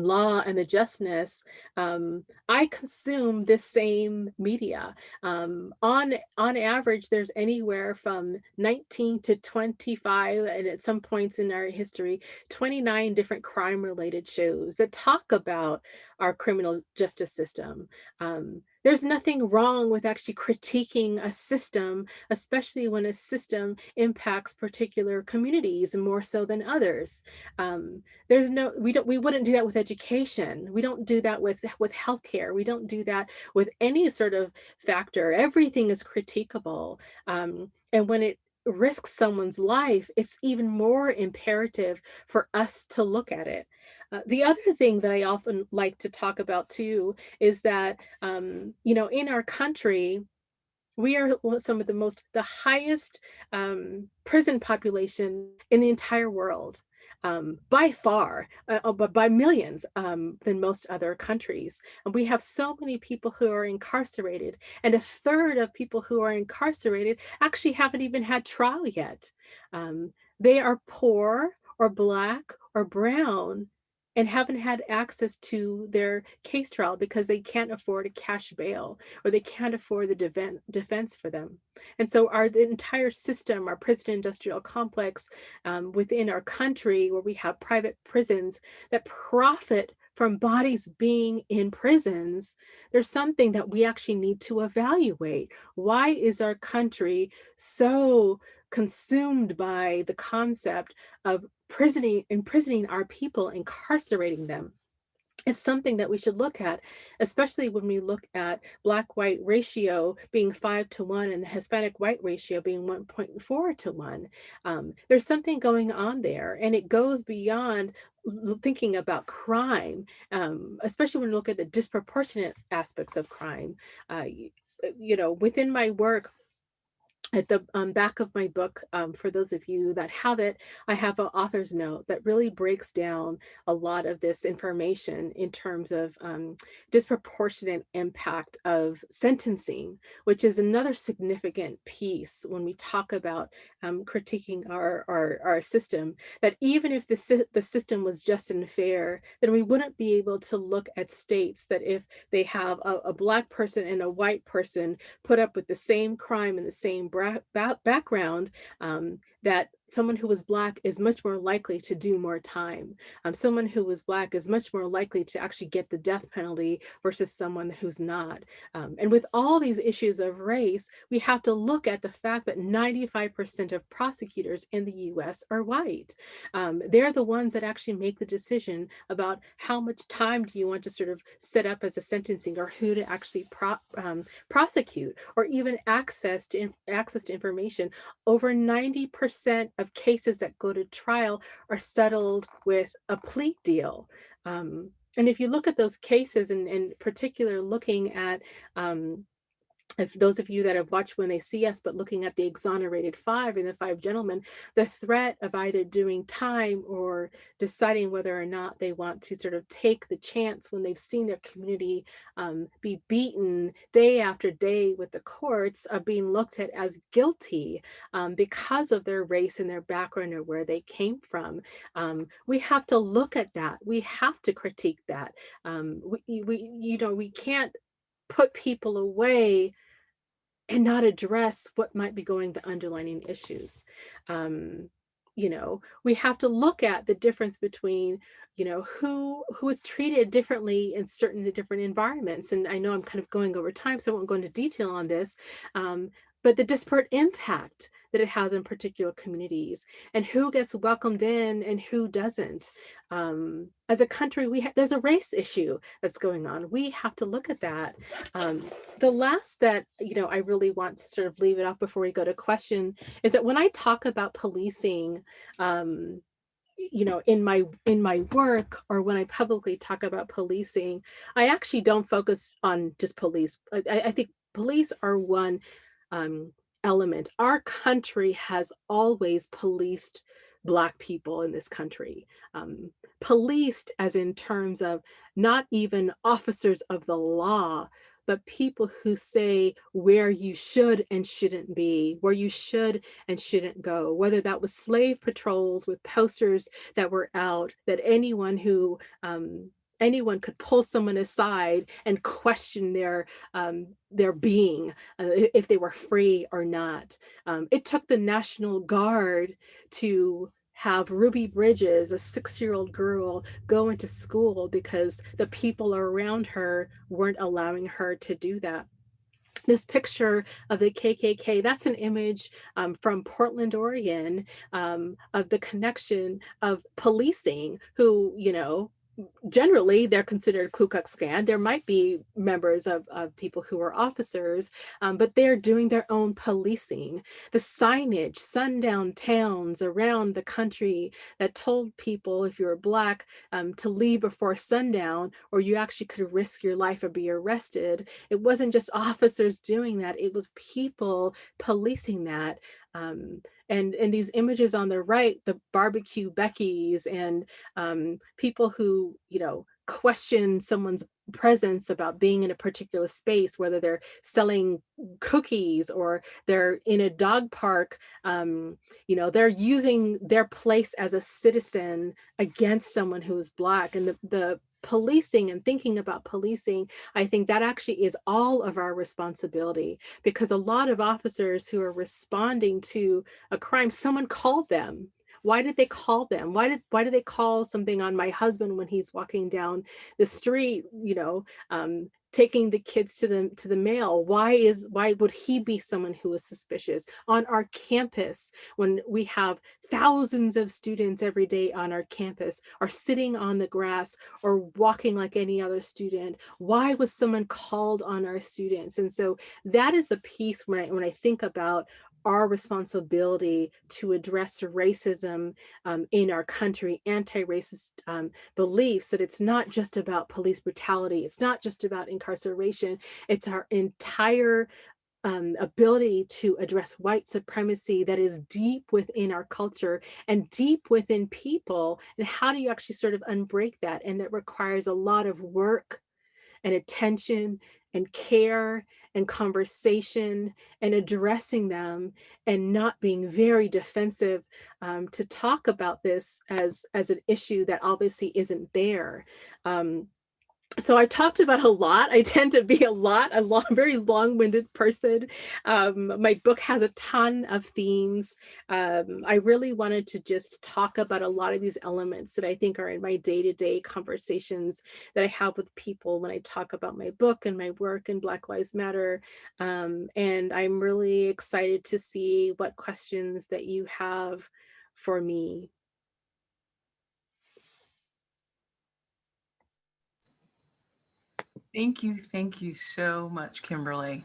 law and the justness, I consume this same media. On average, there's anywhere from 19 to 25, and at some points in our history, 29 different crime-related shows that talk about our criminal justice system. There's nothing wrong with actually critiquing a system, especially when a system impacts particular communities more so than others. We wouldn't do that with education. We don't do that with healthcare. We don't do that with any sort of factor. Everything is critiquable. And when it risks someone's life, it's even more imperative for us to look at it. The other thing that I often like to talk about too is that, in our country, we are some of the highest prison population in the entire world, by far, but by millions, than most other countries. And we have so many people who are incarcerated, and a third of people who are incarcerated actually haven't even had trial yet. They are poor or Black or brown and haven't had access to their case trial because they can't afford a cash bail, or they can't afford the defense for them. And so the entire system, our prison industrial complex within our country, where we have private prisons that profit from bodies being in prisons, there's something that we actually need to evaluate. Why is our country so consumed by the concept of imprisoning our people, incarcerating them? It's something that we should look at, especially when we look at Black-white ratio being 5-1 and the Hispanic-white ratio being 1.4-1. There's something going on there, and it goes beyond thinking about crime, especially when we look at the disproportionate aspects of crime. Within my work, at the back of my book, for those of you that have it, I have an author's note that really breaks down a lot of this information in terms of disproportionate impact of sentencing, which is another significant piece when we talk about critiquing our system, that even if the system was just and fair, then we wouldn't be able to look at states that if they have a Black person and a white person put up with the same crime and the same background, that someone who was Black is much more likely to do more time. Someone who was Black is much more likely to actually get the death penalty versus someone who's not. And with all these issues of race, we have to look at the fact that 95% of prosecutors in the US are white. They're the ones that actually make the decision about how much time do you want to sort of set up as a sentencing, or who to actually prosecute, or even access to information. Over 90% of cases that go to trial are settled with a plea deal. And if you look at those cases, and in particular looking at if those of you that have watched When They See Us, but looking at the exonerated 5 and the 5 gentlemen, the threat of either doing time or deciding whether or not they want to sort of take the chance when they've seen their community be beaten day after day with the courts, of being looked at as guilty because of their race and their background or where they came from. We have to look at that. We have to critique that. We can't put people away and not address what might be going the underlying issues. We have to look at the difference between, who is treated differently in certain different environments. And I know I'm kind of going over time, so I won't go into detail on this, but the disparate impact that it has in particular communities, and who gets welcomed in and who doesn't. As a country, there's a race issue that's going on. We have to look at that. The last that, I really want to sort of leave it off before we go to question is that when I talk about policing, in my work, or when I publicly talk about policing, I actually don't focus on just police. I think police are one element. Our country has always policed Black people in this country. Policed as in terms of not even officers of the law, but people who say where you should and shouldn't be, where you should and shouldn't go, whether that was slave patrols with posters that were out, that anyone could pull someone aside and question their being, if they were free or not. It took the National Guard to have Ruby Bridges, a 6-year-old girl, go into school because the people around her weren't allowing her to do that. This picture of the KKK, that's an image from Portland, Oregon, of the connection of policing who, generally they're considered Ku Klux Klan. There might be members of people who are officers, but they're doing their own policing. The signage, sundown towns around the country that told people if you were Black to leave before sundown, or you actually could risk your life or be arrested. It wasn't just officers doing that, it was people policing that. And these images on the right, the barbecue Beckys and people who, question someone's presence about being in a particular space, whether they're selling cookies or they're in a dog park, they're using their place as a citizen against someone who is Black. And the policing and thinking about policing, I think that actually is all of our responsibility, because a lot of officers who are responding to a crime, someone called them. Why did they call them? Why did they call something on my husband when he's walking down the street, taking the kids to the mail? Why would he be someone who is suspicious? On our campus, when we have thousands of students every day on our campus are sitting on the grass or walking like any other student, why was someone called on our students? And so that is the piece when I think about our responsibility to address racism in our country, anti-racist beliefs, that it's not just about police brutality, it's not just about incarceration, it's our entire ability to address white supremacy that is deep within our culture and deep within people. And how do you actually sort of unbreak that? And that requires a lot of work and attention and care and conversation and addressing them, and not being very defensive to talk about this as an issue that obviously isn't there. So I've talked about a lot. I tend to be a very long-winded person. My book has a ton of themes. I really wanted to just talk about a lot of these elements that I think are in my day-to-day conversations that I have with people when I talk about my book and my work in Black Lives Matter. And I'm really excited to see what questions that you have for me. Thank you so much, Kimberly.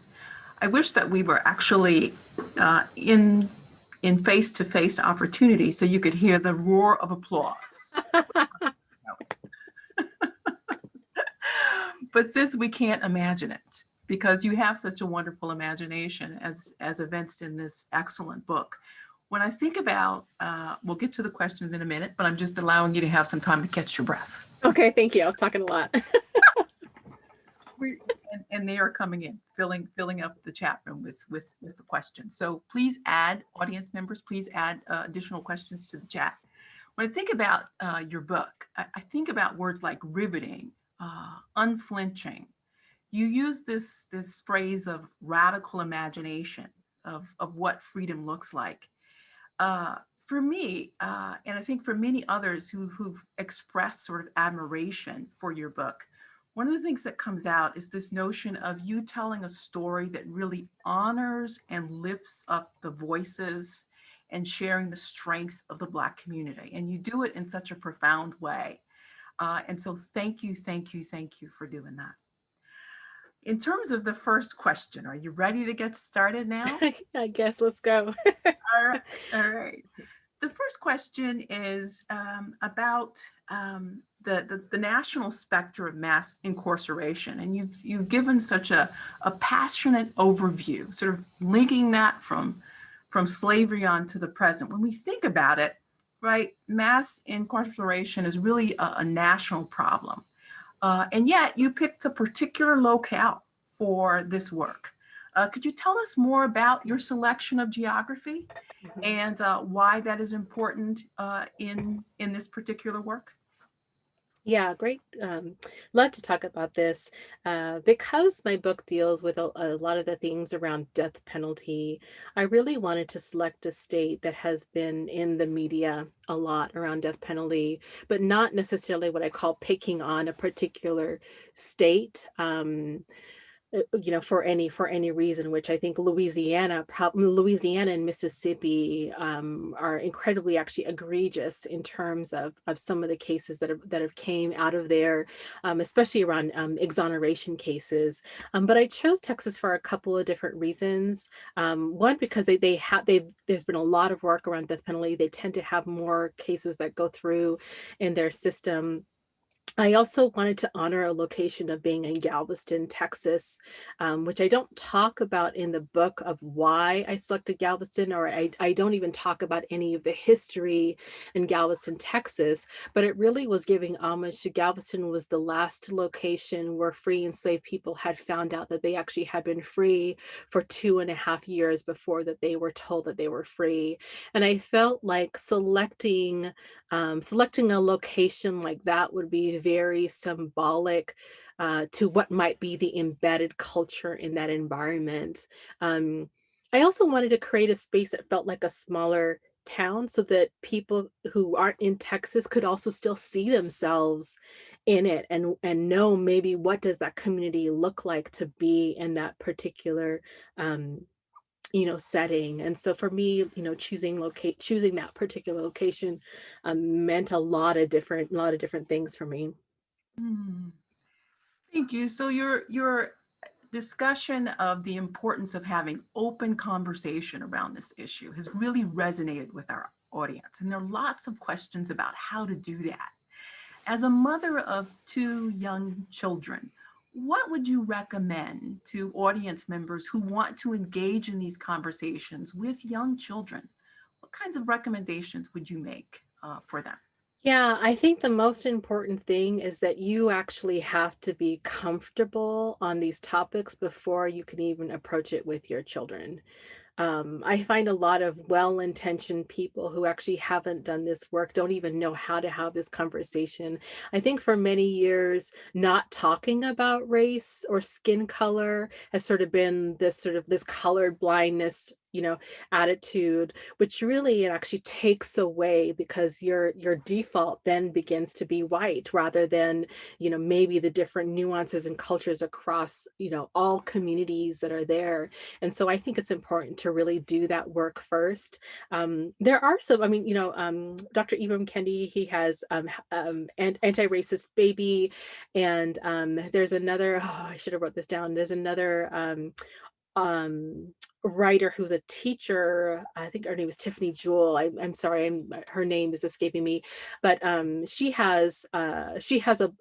I wish that we were actually in face-to-face opportunity so you could hear the roar of applause. But since we can't imagine it, because you have such a wonderful imagination as evinced in this excellent book, when I think about, we'll get to the questions in a minute, but I'm just allowing you to have some time to catch your breath. Okay, thank you. I was talking a lot. And they are coming in, filling up the chat room with the questions. So please add, audience members, please add additional questions to the chat. When I think about your book, I think about words like riveting, unflinching. You use this phrase of radical imagination of what freedom looks like. For me, and I think for many others who've expressed sort of admiration for your book, one of the things that comes out is this notion of you telling a story that really honors and lifts up the voices and sharing the strength of the Black community. And you do it in such a profound way. And so thank you for doing that. In terms of the first question, are you ready to get started now? I guess let's go. All right. The first question is about the national specter of mass incarceration. And you've given such a passionate overview, sort of linking that from slavery on to the present. When we think about it, right, mass incarceration is really a national problem. And yet you picked a particular locale for this work. Could you tell us more about your selection of geography and why that is important in this particular work? Yeah, great. Love to talk about this. Because my book deals with a lot of the things around death penalty. I really wanted to select a state that has been in the media a lot around death penalty, but not necessarily what I call picking on a particular state. For any reason, which I think Louisiana and Mississippi are incredibly actually egregious in terms of some of the cases that have came out of there, especially around exoneration cases. But I chose Texas for a couple of different reasons. One, because there's been a lot of work around death penalty. They tend to have more cases that go through in their system. I also wanted to honor a location of being in Galveston, Texas, which I don't talk about in the book of why I selected Galveston, or I don't even talk about any of the history in Galveston, Texas, but it really was giving homage to Galveston was the last location where free enslaved people had found out that they actually had been free for 2.5 years before that they were told that they were free. And I felt like selecting a location like that would be very symbolic to what might be the embedded culture in that environment. Um, I also wanted to create a space that felt like a smaller town so that people who aren't in Texas could also still see themselves in it and know maybe what does that community look like to be in that particular um, setting. And so for me, choosing that particular location meant a lot of different things for me. Hmm. Thank you. So your discussion of the importance of having open conversation around this issue has really resonated with our audience. And there are lots of questions about how to do that. As a mother of two young children, what would you recommend to audience members who want to engage in these conversations with young children? What kinds of recommendations would you make for them? Yeah, I think the most important thing is that you actually have to be comfortable on these topics before you can even approach it with your children. I find a lot of well-intentioned people who actually haven't done this work don't even know how to have this conversation. I think for many years, not talking about race or skin color has sort of been this colored blindness, attitude, which really it actually takes away because your default then begins to be white rather than, maybe the different nuances and cultures across, all communities that are there. And so I think it's important to really do that work first. There are some, I mean, Dr. Ibram Kendi, he has anti-racist baby, and there's another. Oh, I should have wrote this down. There's another um writer who's a teacher. I think her name is Tiffany Jewell. I'm sorry, her name is escaping me, but she has a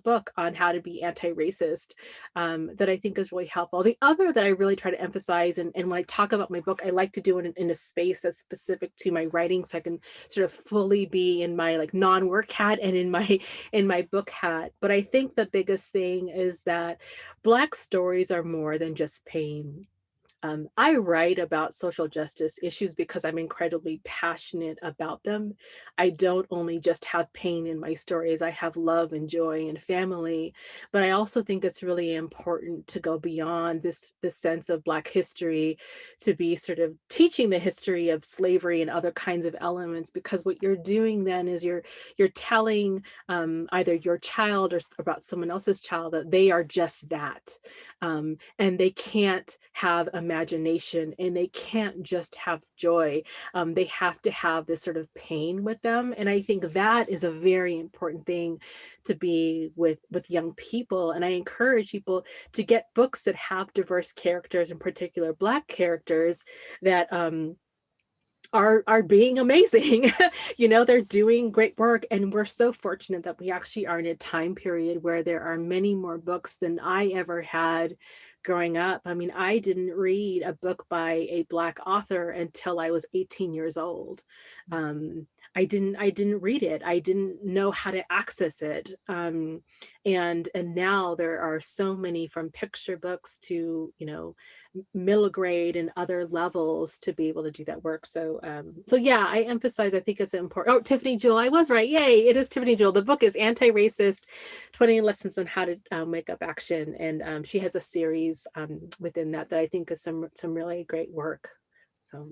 book on how to be anti-racist that I think is really helpful. The other that I really try to emphasize, and when I talk about my book, I like to do it in a space that's specific to my writing, so I can sort of fully be in my like non-work hat and in my book hat. But I think the biggest thing is that Black stories are more than just pain. I write about social justice issues because I'm incredibly passionate about them. I don't only just have pain in my stories, I have love and joy and family. But I also think it's really important to go beyond this sense of Black history to be sort of teaching the history of slavery and other kinds of elements, because what you're doing then is you're telling either your child or about someone else's child that they are just that. And they can't have imagination and they can't just have joy. They have to have this sort of pain with them. And I think that is a very important thing to be with young people. And I encourage people to get books that have diverse characters, in particular Black characters that are being amazing. They're doing great work. And we're so fortunate that we actually are in a time period where there are many more books than I ever had growing up. I mean, I didn't read a book by a Black author until I was 18 years old. I didn't read it. I didn't know how to access it. And now there are so many, from picture books to, middle grade and other levels, to be able to do that work. So so yeah, I emphasize, I think it's important. Oh, Tiffany Jewell, I was right. Yay, it is Tiffany Jewell. The book is Anti-Racist: 20 Lessons on How to Make Up Action. And she has a series within that I think is some really great work. So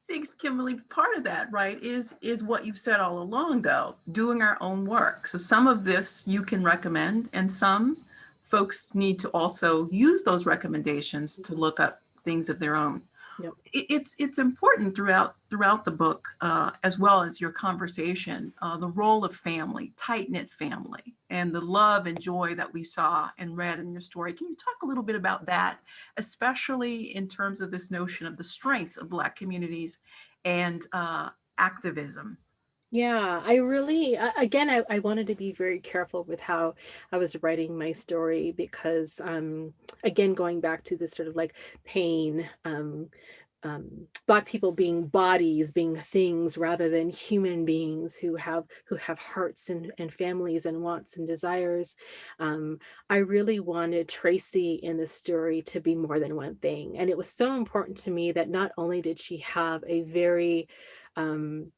Thanks, Kimberly. Part of that, right, is what you've said all along, though, doing our own work. So some of this you can recommend, and some folks need to also use those recommendations to look up things of their own. yep. It's important throughout the book, as well as your conversation, the role of family, tight-knit family, and the love and joy that we saw and read in your story. Can you talk a little bit about that, especially in terms of this notion of the strengths of Black communities and activism? Yeah, I really, again, I wanted to be very careful with how I was writing my story, because, again, going back to this sort of like pain, Black people being bodies, being things rather than human beings who have hearts and families and wants and desires. Um, I really wanted Tracy in the story to be more than one thing. And it was so important to me that not only did she have a very, um,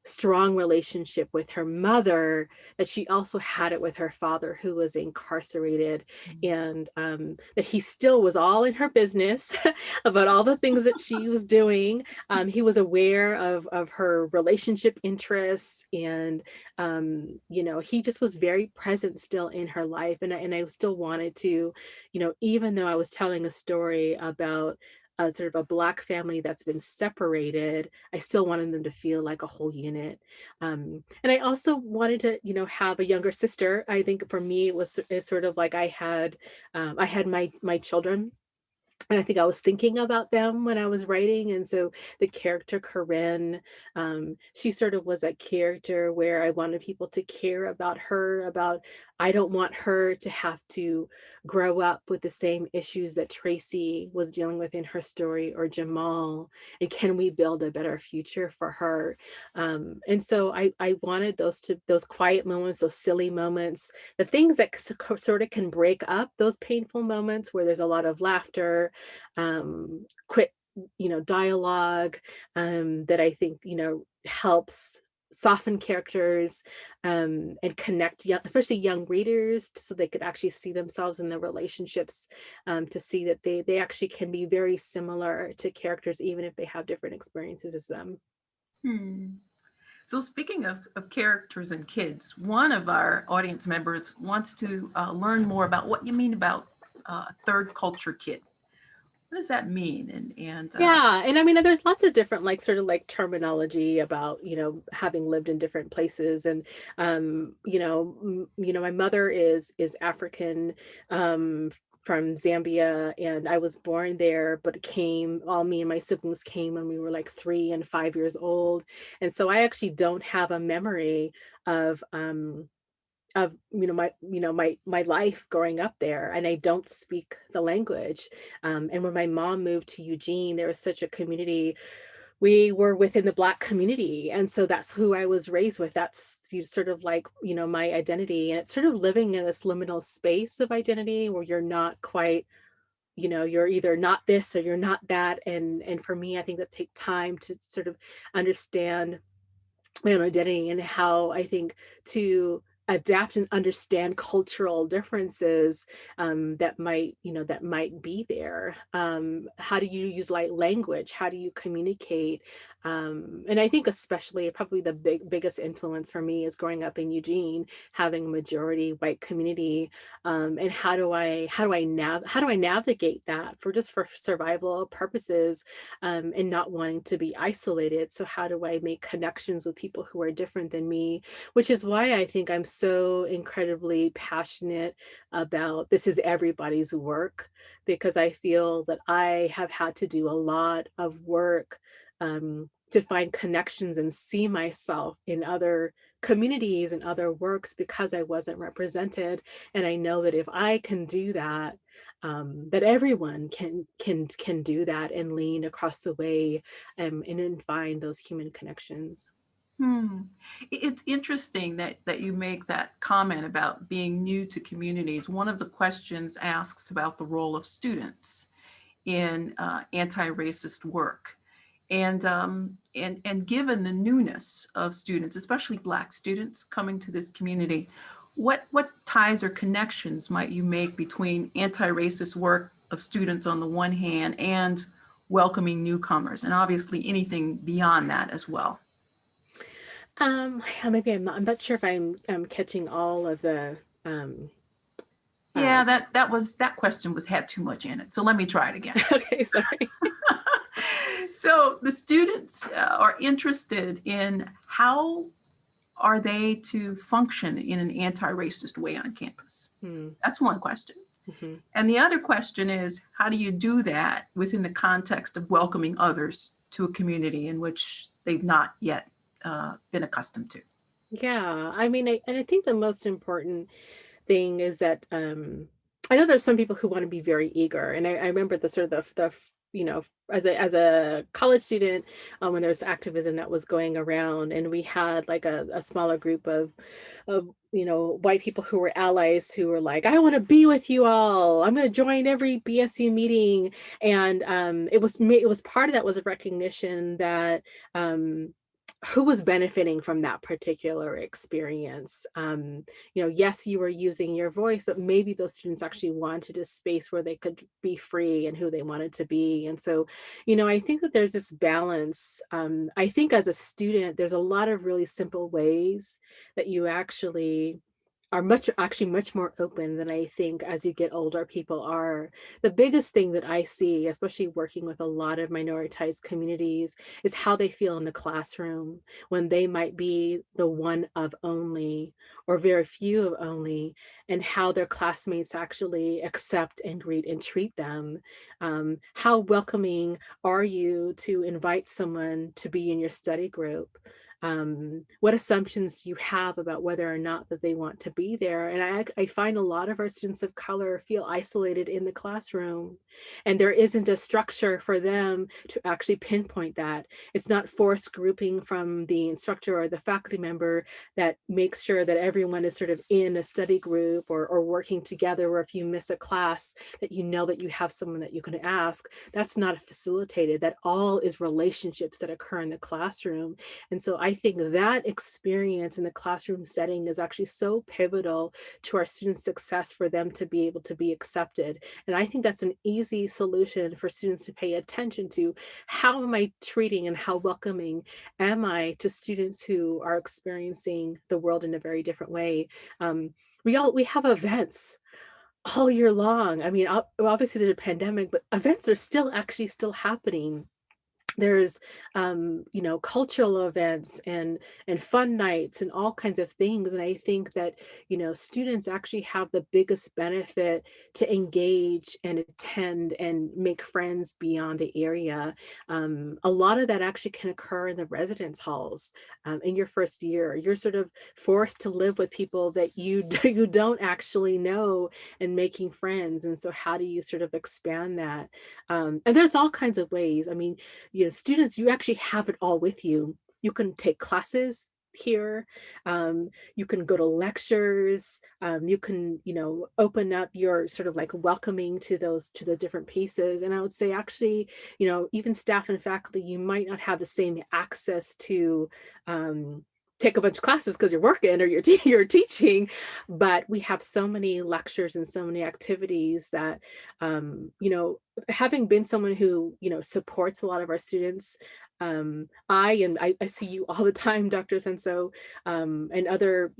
strong relationship with her mother, that she also had it with her father, who was incarcerated, and that he still was all in her business about all the things that she was doing. He was aware of her relationship interests, and he just was very present still in her life. And I still wanted to, even though I was telling a story about sort of a Black family that's been separated, I still wanted them to feel like a whole unit. And I also wanted to, have a younger sister. I think for me, it's sort of like I had my children, and I think I was thinking about them when I was writing. And so the character Corinne, she sort of was that character where I wanted people to care about her, I don't want her to have to grow up with the same issues that Tracy was dealing with in her story, or Jamal, and can we build a better future for her? And so I wanted those quiet moments, those silly moments, the things that sort of can break up those painful moments where there's a lot of laughter, quick, dialogue, that I think, helps soften characters, and connect especially young readers, so they could actually see themselves in the relationships, to see that they actually can be very similar to characters, even if they have different experiences as them. Hmm. So speaking of characters and kids, one of our audience members wants to learn more about what you mean about third culture kid. What does that mean? And Yeah, and I mean, there's lots of different, like, sort of like terminology about, having lived in different places. And my mother is African, from Zambia, and I was born there, but all me and my siblings came when we were like 3 and 5 years old. And so I actually don't have a memory of my life growing up there, and I don't speak the language. And when my mom moved to Eugene, there was such a community. We were within the Black community, and so that's who I was raised with. That's sort of like, my identity. And it's sort of living in this liminal space of identity where you're not quite, you're either not this or you're not that. And for me, I think that take time to sort of understand my own identity, and how I think to adapt and understand cultural differences, that might be there. How do you use language? How do you communicate? And I think especially probably the biggest influence for me is growing up in Eugene, having a majority white community, and how do I navigate that for survival purposes, and not wanting to be isolated. So how do I make connections with people who are different than me? Which is why I think I'm so incredibly passionate about this is everybody's work, because I feel that I have had to do a lot of work, to find connections and see myself in other communities and other works, because I wasn't represented. And I know that if I can do that, that everyone can do that and lean across the way, and then find those human connections. Hmm. It's interesting that you make that comment about being new to communities. One of the questions asks about the role of students in anti-racist work. And given the newness of students, especially Black students coming to this community, what ties or connections might you make between anti-racist work of students on the one hand and welcoming newcomers, and obviously anything beyond that as well? Yeah, maybe I'm not sure if I'm catching all of the uh, Yeah, that question had too much in it. So let me try it again. okay, sorry. So the students are interested in how are they to function in an anti-racist way on campus? Hmm. That's one question. Mhm. And the other question is, how do you do that within the context of welcoming others to a community in which they've not yet been accustomed to? Yeah, I mean, I think the most important thing is that I know there's some people who want to be very eager, and I remember the sort of the as a college student when there was activism that was going around, and we had like a smaller group of white people who were allies who were like, I want to be with you all. I'm going to join every BSU meeting, and it was part of that was a recognition that. Who was benefiting from that particular experience? Yes, you were using your voice, but maybe those students actually wanted a space where they could be free and who they wanted to be. And so, I think that there's this balance. I think as a student, there's a lot of really simple ways that you actually are much more open than I think as you get older people are. The biggest thing that I see, especially working with a lot of minoritized communities, is how they feel in the classroom when they might be the one of only or very few of only, and how their classmates actually accept and greet and treat them. How welcoming are you to invite someone to be in your study group? What assumptions do you have about whether or not that they want to be there? And I find a lot of our students of color feel isolated in the classroom, and there isn't a structure for them to actually pinpoint that. It's not forced grouping from the instructor or the faculty member that makes sure that everyone is sort of in a study group or working together, or if you miss a class, that you know that you have someone that you can ask. That's not facilitated. That all is relationships that occur in the classroom. And so I think that experience in the classroom setting is actually so pivotal to our students' success for them to be able to be accepted. And I think that's an easy solution for students to pay attention to. How am I treating and how welcoming am I to students who are experiencing the world in a very different way? We have events all year long. I mean, obviously there's a pandemic, but events are still happening. There's cultural events and fun nights and all kinds of things, and I think that students actually have the biggest benefit to engage and attend and make friends beyond the area. A lot of that actually can occur in the residence halls. In your first year, you're sort of forced to live with people that you don't actually know, and making friends. And so how do you sort of expand that? And there's all kinds of ways. I mean, students, you actually have it all with you. You can take classes here. You can go to lectures. You can, open up your sort of like welcoming to the different pieces. And I would say actually, even staff and faculty, you might not have the same access to take a bunch of classes because you're working or you're teaching, but we have so many lectures and so many activities that having been someone who supports a lot of our students, I see you all the time, Dr. Senso, and other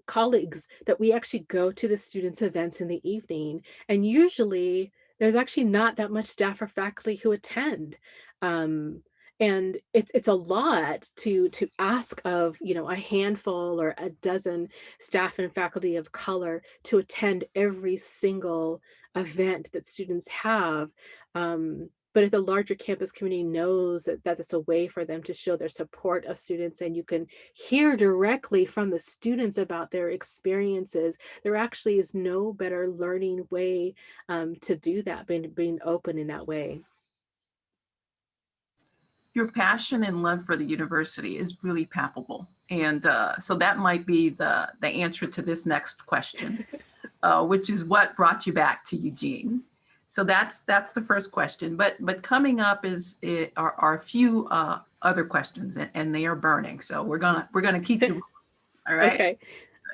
colleagues, that we actually go to the students' events in the evening, and usually there's actually not that much staff or faculty who attend. Um, and it's a lot to ask of a handful or a dozen staff and faculty of color to attend every single event that students have. But if the larger campus community knows that it's a way for them to show their support of students, and you can hear directly from the students about their experiences, there actually is no better learning way to do that, being open in that way. your passion and love for the university is really palpable. And so that might be the answer to this next question, which is what brought you back to Eugene? So that's the first question. But coming up are a few other questions, and they are burning. So we're gonna keep you. All right. Okay.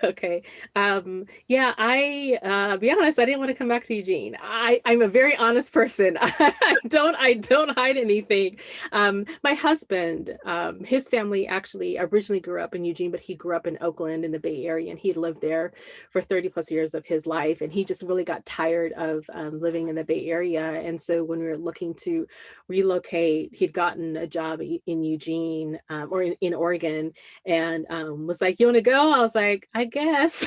Okay. Yeah, be honest, I didn't want to come back to Eugene. I'm a very honest person. I don't hide anything. My husband, his family actually originally grew up in Eugene, but he grew up in Oakland in the Bay Area, and he lived there for 30 plus years of his life. And he just really got tired of living in the Bay Area. And so when we were looking to relocate, he'd gotten a job in Eugene or in Oregon, and was like, "You want to go?" I was like, "I guess."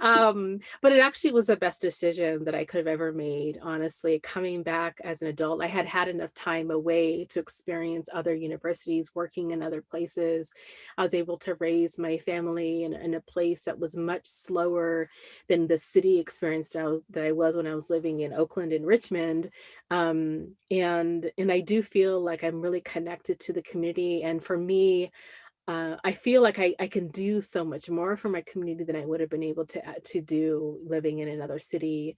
But it actually was the best decision that I could have ever made, honestly. Coming back as an adult, I had had enough time away to experience other universities, working in other places. I was able to raise my family in a place that was much slower than the city experience that I was when I was living in Oakland and Richmond. And I do feel like I'm really connected to the community. And for me, I feel like I can do so much more for my community than I would have been able to do living in another city.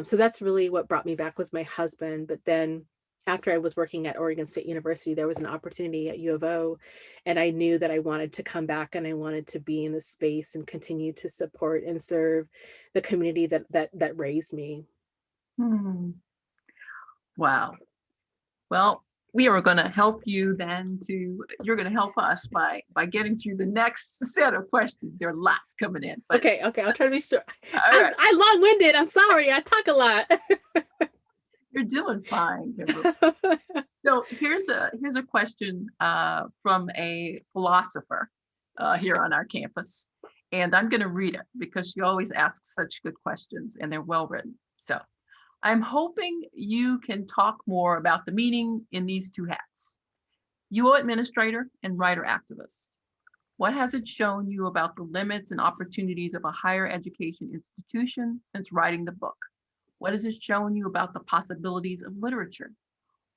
So that's really what brought me back, was my husband. But then after I was working at Oregon State University, there was an opportunity at U of O, and I knew that I wanted to come back and I wanted to be in the space and continue to support and serve the community that raised me. Wow. Well, we are going to help you then you're going to help us by getting through the next set of questions. There are lots coming in. But, okay, I'll try to be sure. Right. I'm long-winded. I'm sorry. I talk a lot. You're doing fine, Kimberly. So here's a question from a philosopher here on our campus. And I'm going to read it because she always asks such good questions, and they're well written. So, I'm hoping you can talk more about the meaning in these two hats: UO administrator and writer activist. What has it shown you about the limits and opportunities of a higher education institution since writing the book? What has it shown you about the possibilities of literature?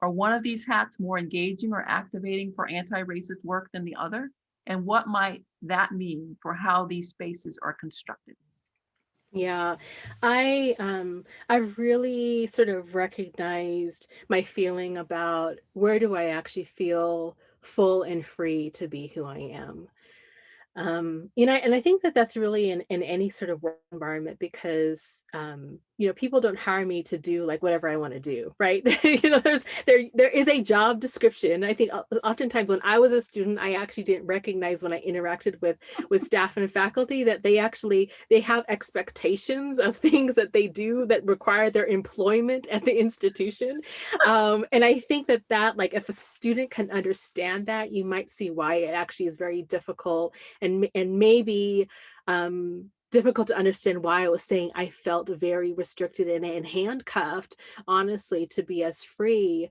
Are one of these hats more engaging or activating for anti-racist work than the other? And what might that mean for how these spaces are constructed? Yeah, I've really sort of recognized my feeling about where do I actually feel full and free to be who I am. And I think that that's really in any sort of work environment, because people don't hire me to do like whatever I want to do, right? There is a job description. I think oftentimes when I was a student, I actually didn't recognize, when I interacted with staff and faculty, that they have expectations of things that they do that require their employment at the institution. And I think that like, if a student can understand that, you might see why it actually is very difficult and maybe difficult to understand why I was saying I felt very restricted and handcuffed, honestly, to be as free,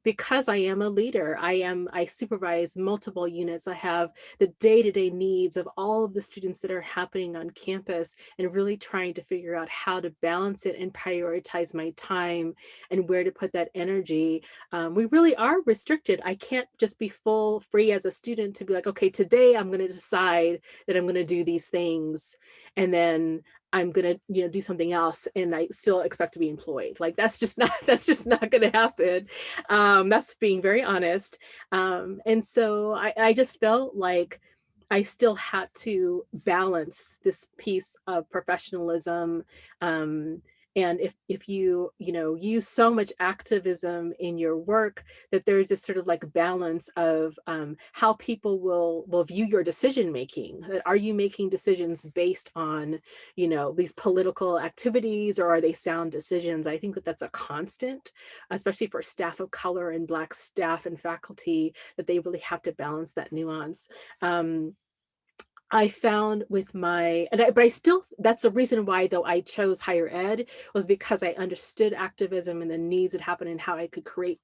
because I am a leader. I supervise multiple units. I have the day-to-day needs of all of the students that are happening on campus, and really trying to figure out how to balance it and prioritize my time and where to put that energy. We really are restricted. I can't just be full free as a student to be like, okay, today I'm going to decide that I'm going to do these things, and then I'm going to do something else, and I still expect to be employed. Like, that's just not going to happen. That's being very honest. And so I just felt like I still had to balance this piece of professionalism. And if you use so much activism in your work, that there's this sort of like balance of how people will view your decision making. Are you making decisions based on these political activities, or are they sound decisions? I think that that's a constant, especially for staff of color and Black staff and faculty, that they really have to balance that nuance. I found with that's the reason why, though, I chose higher ed, was because I understood activism and the needs that happen and how I could create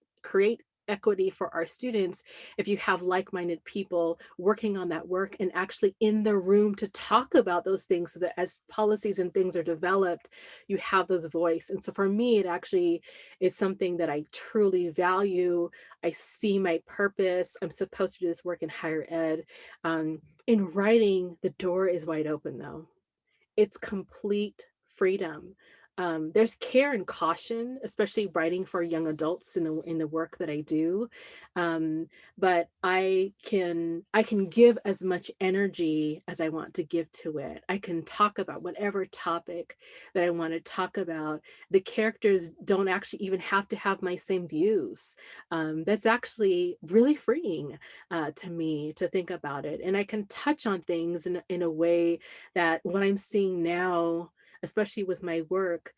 equity for our students if you have like-minded people working on that work and actually in the room to talk about those things, so that as policies and things are developed, you have those voice. And so for me, it actually is something that I truly value. I see my purpose. I'm supposed to do this work in higher ed. In writing, the door is wide open though. It's complete freedom. There's care and caution, especially writing for young adults in the work that I do. Um, but I can give as much energy as I want to give to it. I can talk about whatever topic that I want to talk about. The characters don't actually even have to have my same views. That's actually really freeing to me to think about it. And I can touch on things in a way that what I'm seeing now, especially with my work,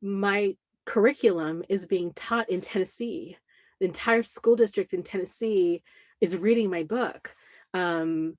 my curriculum is being taught in Tennessee. The entire school district in Tennessee is reading my book. Um,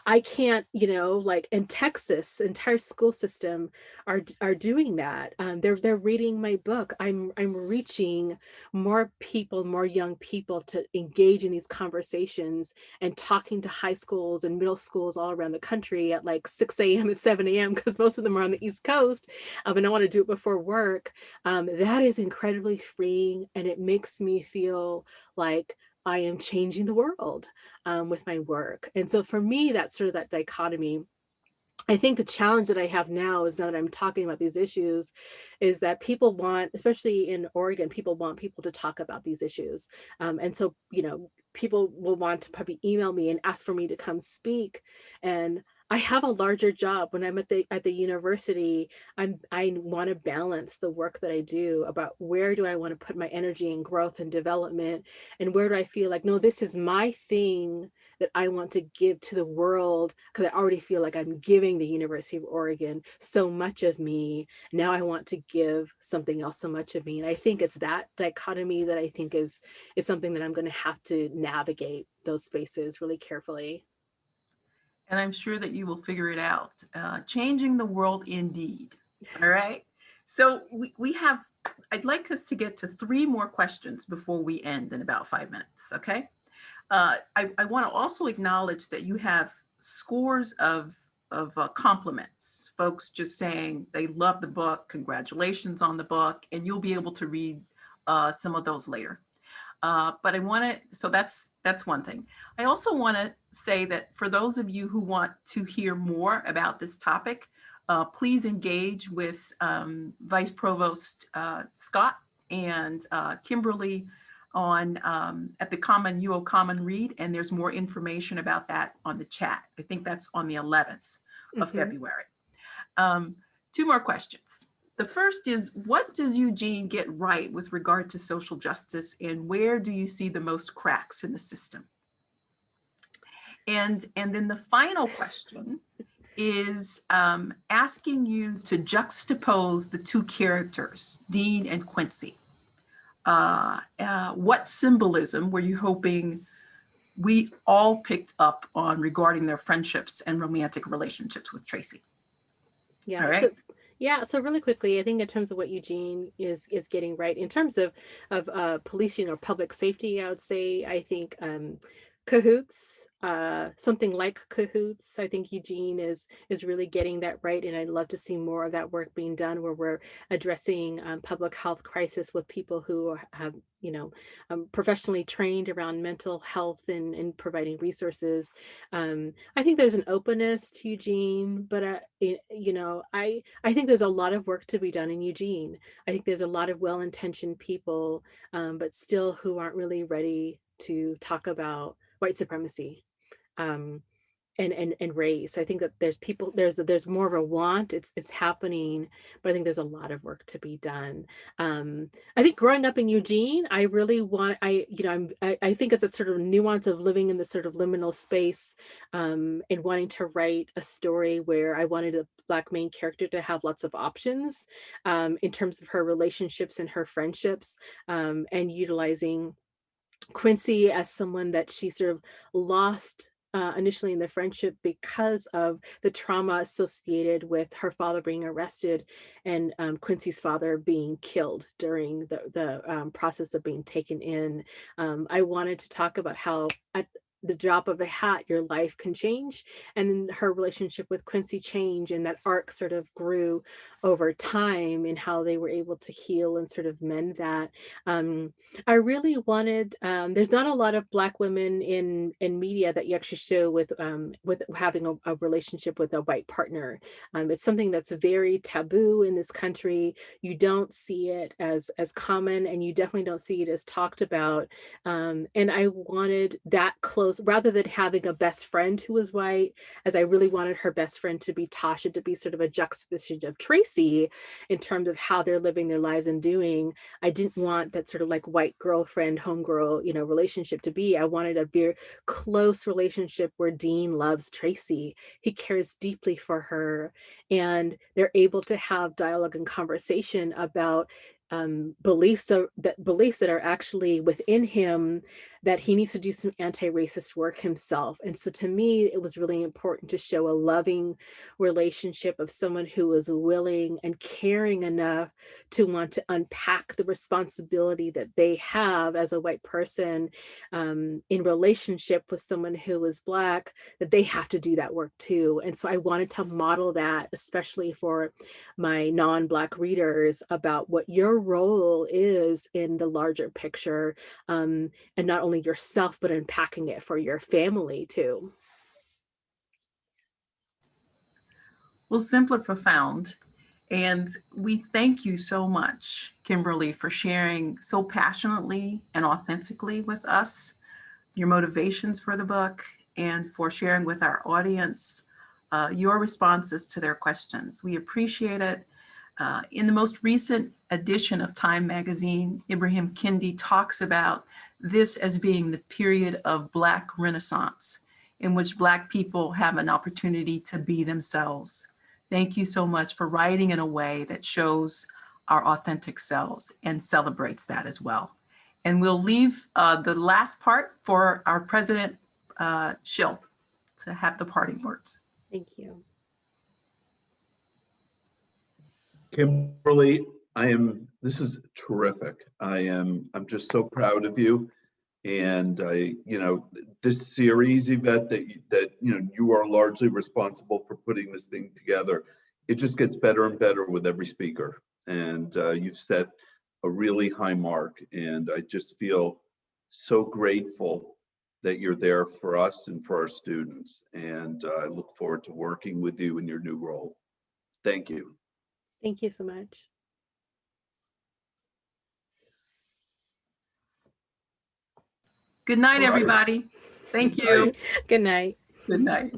I can't, like in Texas, entire school system are doing that. They're reading my book. I'm reaching more people, more young people to engage in these conversations and talking to high schools and middle schools all around the country at like 6 a.m. and 7 a.m. because most of them are on the East Coast, and I want to do it before work. That is incredibly freeing, and it makes me feel like I am changing the world with my work. And so for me, that's sort of that dichotomy. I think the challenge that I have now is, now that I'm talking about these issues, is that people want, especially in Oregon, people want people to talk about these issues. And so, people will want to probably email me and ask for me to come speak. And I have a larger job when I'm at the university. I want to balance the work that I do about where do I want to put my energy and growth and development, and where do I feel like, no, this is my thing that I want to give to the world, because I already feel like I'm giving the University of Oregon so much of me. Now I want to give something else so much of me. And I think it's that dichotomy that I think is something that I'm going to have to navigate those spaces really carefully. And I'm sure that you will figure it out. Changing the world indeed. All right. So we have, I'd like us to get to 3 more questions before we end in about 5 minutes. Okay. I want to also acknowledge that you have scores of compliments, folks just saying they love the book, congratulations on the book, and you'll be able to read some of those later. But I want to, so that's one thing. I also want to say that for those of you who want to hear more about this topic, please engage with Vice Provost Scott and Kimberly on at the UO Common Read, and there's more information about that on the chat. I think that's on the 11th of February. 2 more questions. The first is, what does Eugene get right with regard to social justice, and where do you see the most cracks in the system? And then the final question is asking you to juxtapose the 2 characters, Dean and Quincy. What symbolism were you hoping we all picked up on regarding their friendships and romantic relationships with Tracy? Yeah. All right. So really quickly, I think in terms of what Eugene is getting right, in terms of policing or public safety, I would say, I think cahoots, something like cahoots. I think Eugene is really getting that right, and I'd love to see more of that work being done, where we're addressing public health crisis with people who have professionally trained around mental health and providing resources. I think there's an openness to Eugene, but I think there's a lot of work to be done in Eugene. I think there's a lot of well-intentioned people, but still who aren't really ready to talk about white supremacy. And race. I think that there's more of a want. It's happening, but I think there's a lot of work to be done. I think growing up in Eugene, I really want, I think it's a sort of nuance of living in this sort of liminal space, and wanting to write a story where I wanted a Black main character to have lots of options in terms of her relationships and her friendships, and utilizing Quincy as someone that she sort of lost initially in the friendship because of the trauma associated with her father being arrested and Quincy's father being killed during the process of being taken in. I wanted to talk about how at the drop of a hat, your life can change, and her relationship with Quincy changed, and that arc sort of grew over time, and how they were able to heal and sort of mend that. I really wanted. There's not a lot of Black women in media that you actually show with having a relationship with a white partner. It's something that's very taboo in this country. You don't see it as common, and you definitely don't see it as talked about. And I wanted that close, rather than having a best friend who was white, as I really wanted her best friend to be Tasha, to be sort of a juxtaposition of Tracy in terms of how they're living their lives and doing. I didn't want that sort of like white girlfriend, homegirl, relationship to be. I wanted a very close relationship where Dean loves Tracy. He cares deeply for her, and they're able to have dialogue and conversation about beliefs that are actually within him, that he needs to do some anti-racist work himself. And so to me, it was really important to show a loving relationship of someone who was willing and caring enough to want to unpack the responsibility that they have as a white person in relationship with someone who is Black, that they have to do that work too. And so I wanted to model that, especially for my non-Black readers, about what your role is in the larger picture, and not only yourself, but unpacking it for your family too. Well, simple, profound. And we thank you so much, Kimberly, for sharing so passionately and authentically with us your motivations for the book, and for sharing with our audience your responses to their questions. We appreciate it. In the most recent edition of Time magazine, Ibrahim Kendi talks about this as being the period of Black Renaissance, in which Black people have an opportunity to be themselves. Thank you so much for writing in a way that shows our authentic selves and celebrates that as well. And we'll leave the last part for our President Schill to have the parting words. Thank you. Kimberly, this is terrific. I'm just so proud of you. And this series, Yvette, that you are largely responsible for putting this thing together. It just gets better and better with every speaker. And you've set a really high mark. And I just feel so grateful that you're there for us and for our students. And I look forward to working with you in your new role. Thank you. Thank you so much. Good night, everybody. Thank you. Good night. Good night.